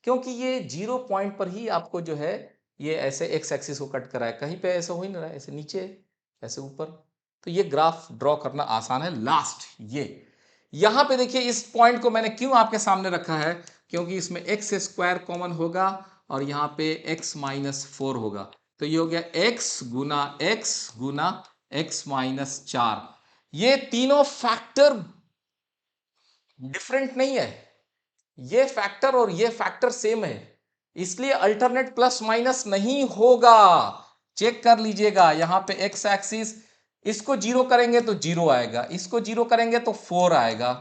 क्योंकि ये 0 पॉइंट पर ही आपको जो है ये ऐसे x एक्सिस को कट करा है, कहीं पे ऐसा हो ही नहीं रहा है, ऐसे नीचे ऐसे ऊपर। तो ये ग्राफ ड्रॉ करना आसान है। लास्ट ये यहां पे देखिए, इस पॉइंट को मैंने क्यों आपके सामने रखा है, क्योंकि इसमें x² कॉमन होगा और यहां पे x - 4 होगा, तो ये हो गया x गुना x - 4। ये तीनों फैक्टर डिफरेंट नहीं है, ये फैक्टर और ये फैक्टर सेम है, इसलिए अल्टरनेट प्लस माइनस नहीं होगा। चेक कर लीजिएगा, यहां पे एक्स एक्सिस, इसको जीरो करेंगे तो 0 आएगा, इसको जीरो करेंगे तो 4 आएगा,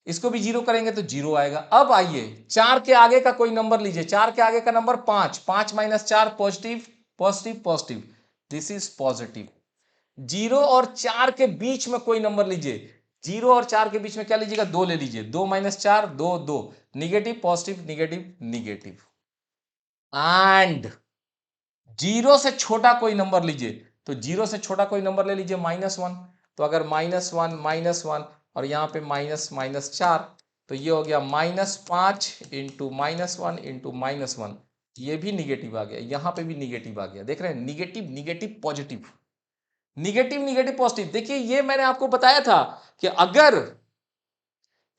इसको भी जीरो करेंगे तो 0 आएगा। अब आइए 4 के आगे का कोई नंबर लीजिए, 4 के आगे का number 5, 5 - 4 positive positive positive, this is positive. 0 और 4 के बीच में कोई नंबर लीजिए, 0 और 4 के बीच में क्या लीजिएगा, 2 ले लीजिए, 2 - 4 2 2, negative positive negative negative. And 0 से छोटा कोई नंबर लीजिए, तो 0 से छोटा कोई नंबर ले लीजिए -1, तो अगर -1 और यहां पे -4, तो ये हो गया -5 इंटू -1 इंटू -1, ये भी निगेटिव आ गया, यहां पे भी निगेटिव आ गया। देख रहे हैं, negative negative positive, negative negative positive. देखिए ये मैंने आपको बताया था कि अगर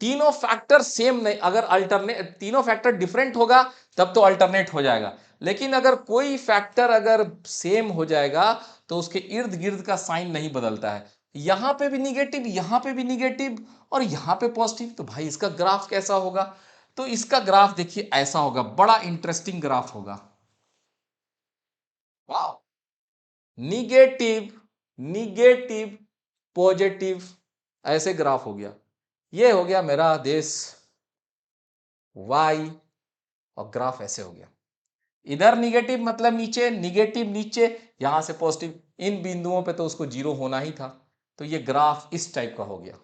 तीनों फैक्टर सेम नहीं, अगर अल्टरनेट तीनों फैक्टर डिफरेंट होगा तब तो अल्टरनेट हो जाएगा, लेकिन अगर कोई फैक्टर अगर सेम हो जाएगा तो उसके इर्द गिर्द का साइन नहीं बदलता है। यहां पे भी निगेटिव, यहां पे भी निगेटिव और यहां पे पॉजिटिव, तो भाई इसका ग्राफ कैसा होगा, तो इसका ग्राफ देखिए ऐसा होगा, बड़ा इंटरेस्टिंग ग्राफ होगा। वाह, निगेटिव निगेटिव पॉजिटिव, ऐसे ग्राफ हो गया। ये हो गया मेरा देश y, और ग्राफ ऐसे हो गया, इधर निगेटिव मतलब नीचे, निगेटिव नीचे, यहां से पॉजिटिव, इन बिंदुओं पे तो उसको 0 होना ही था, तो ये ग्राफ इस टाइप का हो गया।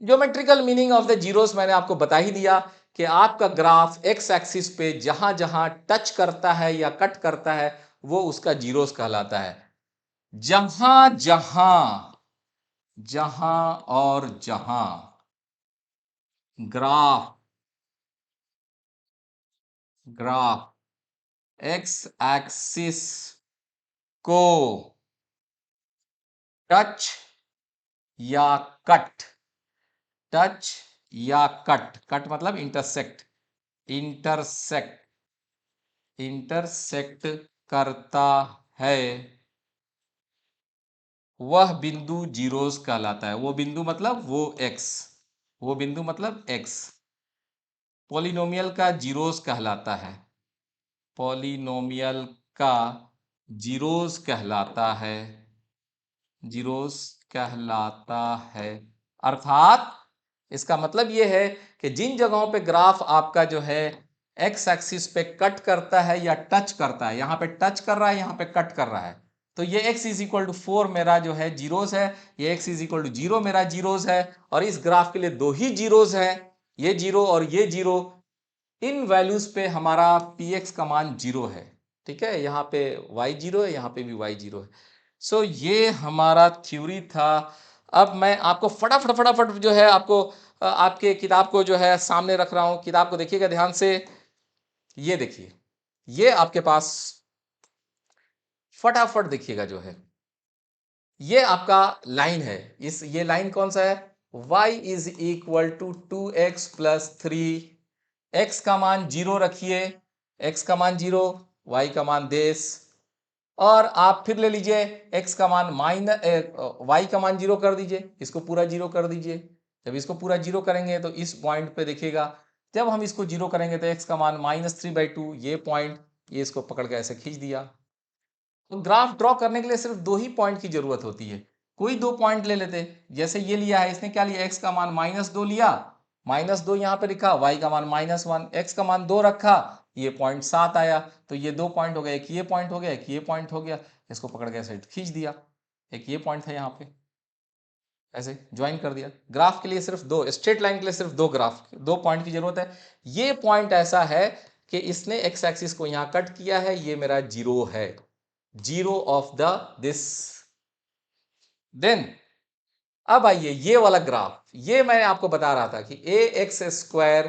Geometrical meaning of the zeros मैंने आपको बता ही दिया कि आपका ग्राफ एक्स एक्सिस पे जहां जहां टच करता है या कट करता है वो उसका जीरोस कहलाता है। जहां जहां जहां और जहां ग्राफ ग्राफ एक्स एक्सिस को टच या कट टच या कट कट मतलब इंटरसेक्ट इंटरसेक्ट इंटरसेक्ट करता है वह बिंदु जीरोस कहलाता है। वो बिंदु मतलब वो बिंदु मतलब एक्स पॉलिनोमियल का जीरोस कहलाता है। पॉलिनोमियल का जीरोस कहलाता है जीरोस कहलाता है। अर्थात इसका मतलब यह है कि जिन जगहों पे ग्राफ आपका जो है एक्स एक्सिस पे कट करता है या टच करता है, यहां पे टच कर रहा है, यहां पे कट कर रहा है, तो ये x इज इक्वल टू 4 मेरा जो है जीरोस है, ये x इज इक्वल टू 0 मेरा जीरोस है। और इस ग्राफ के लिए दो ही जीरोस है, ये जीरो और ये जीरो। इन वैल्यूज पे हमारा px का मान जीरो है। ठीक है, यहाँ पे y जीरो है, यहाँ पे भी y जीरो है। सो ये हमारा थ्योरी था। अब मैं आपको फटाफट फटाफट जो है आपको आपके किताब को जो है सामने रख रहा हूं। किताब को देखिएगा ध्यान से। ये देखिए, ये आपके पास फटाफट देखिएगा जो है ये आपका लाइन है। इस ये लाइन कौन सा है? y is equal to 2x plus 3। x का मान जीरो रखिए, x का मान जीरो, y का मान 10। और आप फिर ले लीजिए x का मान y का मान जीरो कर दीजिए, इसको पूरा जीरो कर दीजिए। जब इसको पूरा जीरो करेंगे तो इस पॉइंट पे देखिएगा, जब हम इसको जीरो करेंगे तो x का मान -3/2, ये पॉइंट, ये इसको पकड़ के ऐसे खींच दिया। तो ग्राफ ड्रॉ करने के लिए सिर्फ दो ही पॉइंट की जरूरत होती है। कोई दो पॉइंट ले लेते, जैसे ये लिया है, इसने क्या लिया, x का मान -2 लिया, -2 यहां पे लिखा, y का मान -1, x का मान 2 रखा, ये पॉइंट 7 आया। तो ये दो पॉइंट हो गए, एक ये पॉइंट हो गया, एक ये पॉइंट हो गया, इसको पकड़ के ऐसे खींच दिया। एक ये पॉइंट था यहाँ पे, ऐसे ज्वाइन कर दिया। ग्राफ के लिए सिर्फ दो, स्ट्रेट लाइन के लिए सिर्फ दो ग्राफ, दो पॉइंट की जरूरत है। ये पॉइंट ऐसा है कि इसने एक्स एक्सिस को यहां कट किया है, ये मेरा जीरो है, zero of the this. Then अब आइए ये वाला ग्राफ, ये मैं आपको बता रहा था कि a x square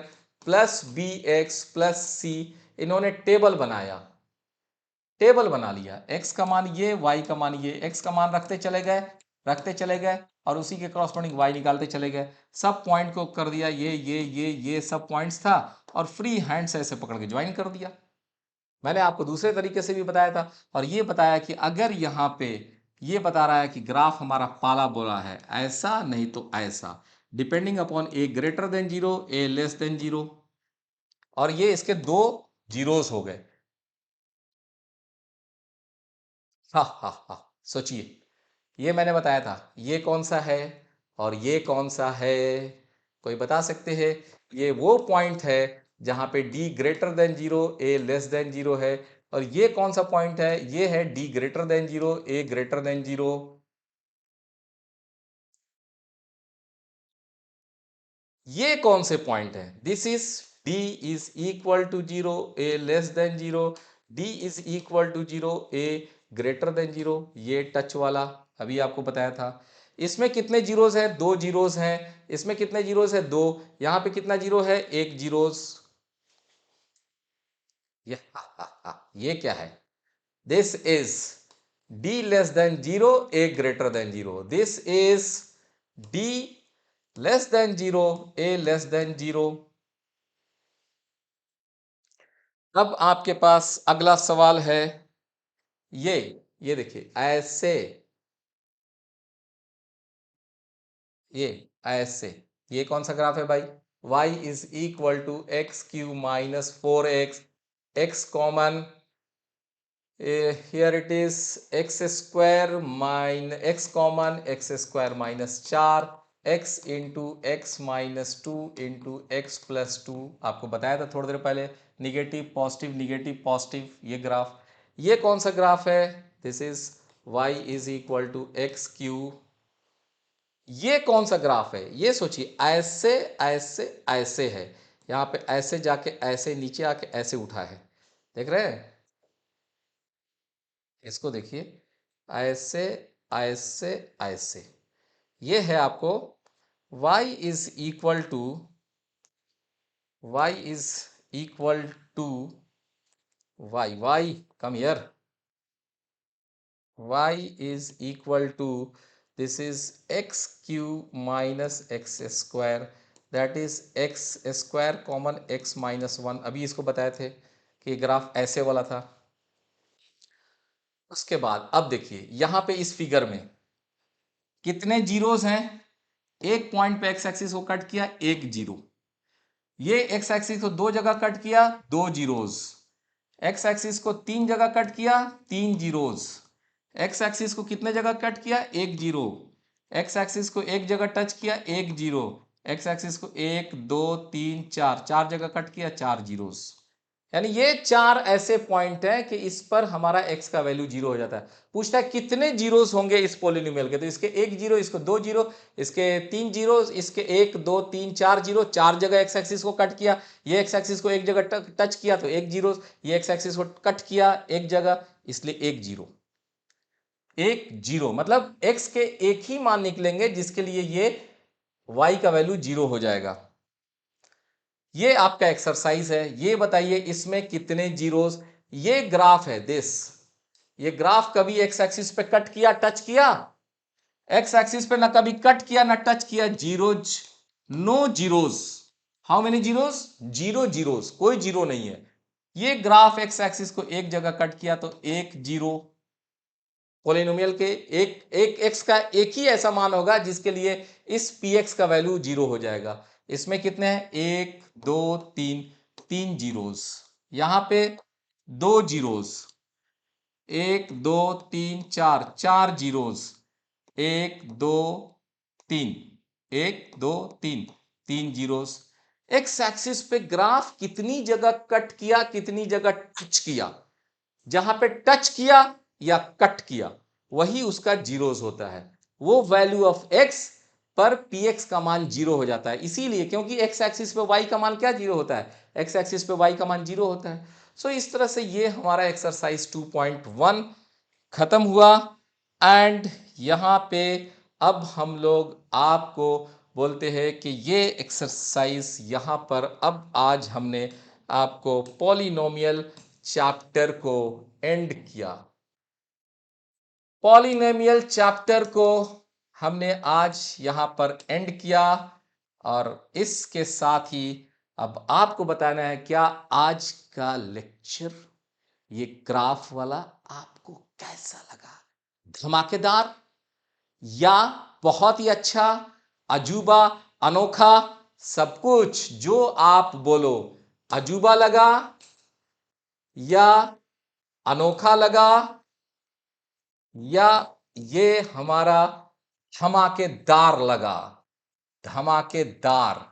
plus b x plus c, इन्होंने टेबल बनाया, टेबल बना लिया। x का मान ये, y का मान ये, x का मान रखते चले गए और उसी के क्रॉसपोंडिंग y निकालते चले गए। सब पॉइंट को कर दिया, ये सब पॉइंट्स था, और फ्री हैंड से ऐसे पकड़ के ज्वाइन कर दिया। मैंने आपको दूसरे तरीके से भी बताया था, और ये बताया कि अगर यहाँ पे ये बता रहा है कि ग्राफ हमारा पाला बोला है, ऐसा नहीं तो ऐसा, डिपेंडिंग अपॉन ए ग्रेटर देन जीरो, ए लेस देन जीरो, और ये इसके दो जीरोस हो गए। हा हा हा, सोचिए, ये मैंने बताया था, ये कौन सा है और ये कौन सा है? कोई बता सकते हैं? ये वो पॉइंट है जहां पे d greater than zero, a less than zero है। और ये कौन सा पॉइंट है? ये है d greater than zero, a greater than zero. ये कौन से पॉइंट है? This is d is equal to zero, a less than zero, d is equal to zero, a greater than zero, ये टच वाला अभी आपको बताया था। इसमें कितने जीरोस हैं? दो जीरोस हैं। इसमें कितने जीरोस है? दो। यहां पे कितना जीरो है? एक जीरोस। ये ये क्या है? This is d less than zero, a greater than zero. This is d less than zero, a less than zero. अब आपके पास अगला सवाल है, ये ये देखिए, ऐसे, ये ऐसे, ये कौन सा ग्राफ है भाई? y is equal to x cube minus 4x, x common, here it is, x square minus x common, x square minus 4, x into x minus 2 into x plus 2। आपको बताया था थोड़ी देर पहले, निगेटिव पॉजिटिव, ये ग्राफ। ये कौन सा ग्राफ है? This is y is equal to x cube. ये कौन सा ग्राफ है? ये सोचिए, ऐसे ऐसे ऐसे है, यहाँ पे ऐसे जाके ऐसे नीचे आके ऐसे उठा है, देख रहे हैं? इसको देखिए, ऐसे ऐसे ऐसे, ये है आपको y is equal to y is equal to y come here, y is equal to this is x cube minus x square, that is x square common x minus 1। अभी इसको बताए थे कि ग्राफ ऐसे वाला था। उसके बाद अब देखिए यहां पे इस फिगर में कितने जीरोस हैं? एक पॉइंट पे एक्स एक्सिस को कट किया, एक जीरो। ये एक्स एक्सिस को दो जगह कट किया, दो जीरोस। एक्स एक्सिस को तीन जगह कट किया, तीन जीरोस। एक्स एक्सिस को कितने जगह कट किया? एक जीरो। एक्स एक्सिस को एक जगह टच किया, एक जीरो। एक्स एक्सिस को एक दो तीन चार, चार जगह कट किया, चार जीरोस। यानी ये चार ऐसे पॉइंट हैं कि इस पर हमारा x का वैल्यू जीरो हो जाता है। पूछता है कितने जीरोस होंगे इस पॉलिनोमियल के, तो इसके एक जीरो, इसको दो जीरो, इसके तीन जीरो, इसके एक दो तीन चार जीरो। चार जगह एक्स एक्सिस को कट किया, ये एक्स एक्सिस को एक जगह टच किया तो एक जीरो, ये एक्स एक्सिस को कट किया एक जगह, इसलिए एक जीरो। एक जीरो मतलब x के एक ही मान निकलेंगे जिसके लिए ये y का वैल्यू जीरो हो जाएगा। ये आपका एक्सरसाइज है। ये बताइए इसमें कितने जीरोस? ये ग्राफ है दिस, ये ग्राफ कभी एक्स एक्सिस पे कट किया, टच किया? एक्स एक्सिस पे ना कभी कट किया ना टच किया, zeros, no zeros. How many zeros? Zero zeros, कोई जीरो नहीं है। ये ग्राफ एक्स एक्सिस को एक जगह कट किया तो एक जीरो। पॉलिनोमियल के एक एक एक्स का एक ही ऐसा मान होगा जिसके लिए इस पी एक्स का वैल्यू जीरो हो जाएगा। इसमें कितने हैं? एक दो तीन, तीन जीरोस। यहां पे दो जीरोस, एक दो तीन चार, चार जीरोस। एक दो तीन, एक दो तीन, तीन जीरोस। एक्स एक्सिस पे ग्राफ कितनी जगह कट किया, कितनी जगह टच किया? जहां पे टच किया या कट किया वही उसका जीरोस होता है। वो वैल्यू ऑफ एक्स पर पी एक्स का मान जीरो हो जाता है, इसीलिए क्योंकि एक्स एक्सिस पे वाई का मान क्या जीरो होता है? एक्स एक्सिस पे वाई का मान जीरो होता है। सो इस तरह से ये हमारा एक्सरसाइज 2.1 खत्म हुआ। एंड यहां पे अब हम लोग आपको बोलते हैं कि ये एक्सरसाइज यहां पर अब आज हमने आपको पॉलिनोमियल चैप्टर को एंड किया। पॉलिनोमियल चैप्टर को हमने आज यहां पर एंड किया और इसके साथ ही अब आपको बताना है क्या आज का लेक्चर, ये ग्राफ वाला, आपको कैसा लगा? धमाकेदार या बहुत ही अच्छा, अजूबा, अनोखा, सब कुछ जो आप बोलो। अजूबा लगा या अनोखा लगा या ये हमारा धमाकेदार लगा? धमाकेदार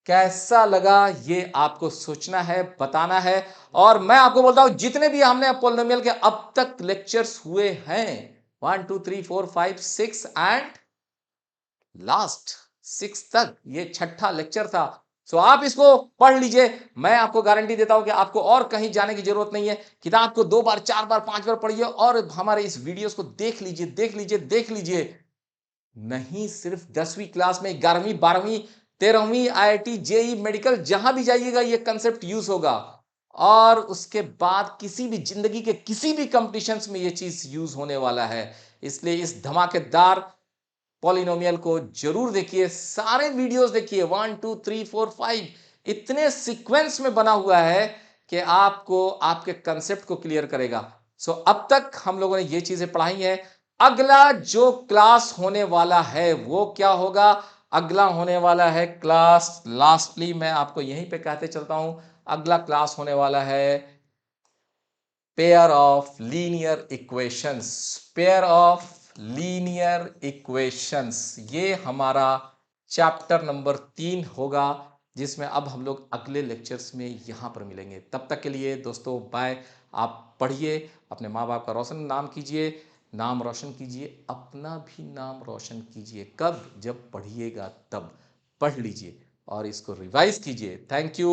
कैसा लगा ये आपको सोचना है, बताना है। और मैं आपको बोलता हूं जितने भी हमने पॉलिनोमियल के अब तक लेक्चर्स हुए हैं, 1 2 3 4 5 6 एंड लास्ट 6 तक, ये छठा लेक्चर था। सो आप इसको पढ़ लीजिए। मैं आपको गारंटी देता हूं कि आपको और कहीं जाने की जरूरत नहीं है। किताब को 2 बार 4 बार 5 बार पढ़िए और हमारे इस वीडियोस को देख लीजिए, देख लीजिए, देख लीजिए। नहीं सिर्फ 10वीं क्लास में, 11वीं 12वीं 13वीं आईआईटी जेई मेडिकल जहां भी जाइएगा ये कंसेप्ट यूज होगा। और उसके बाद किसी भी जिंदगी के किसी भी कंपटीशंस में ये चीज यूज होने वाला है। इसलिए इस धमाकेदार पॉलिनोमियल को जरूर देखिए, सारे वीडियोस देखिए, 1 2 3 4 5 इतने सीक्वेंस में बना हुआ है कि आपको आपके कंसेप्ट को क्लियर करेगा। सो अब तक हम लोगों ने ये चीजें पढ़ाई हैं। अगला जो क्लास होने वाला है वो क्या होगा? अगला होने वाला है क्लास, लास्टली मैं आपको यहीं पे कहते चलता हूं, अगला क्लास होने वाला है pair of linear equations. Pair of linear equations, ये हमारा चैप्टर नंबर 3 होगा, जिसमें अब हम लोग अगले लेक्चर्स में यहां पर मिलेंगे। तब तक के लिए दोस्तों बाय। आप पढ़िए, अपने माँ बाप का रोशन नाम कीजिए, नाम रोशन कीजिए, अपना भी नाम रोशन कीजिए। कब? जब पढ़िएगा तब। पढ़ लीजिए, और इसको रिवाइज कीजिए। Thank you.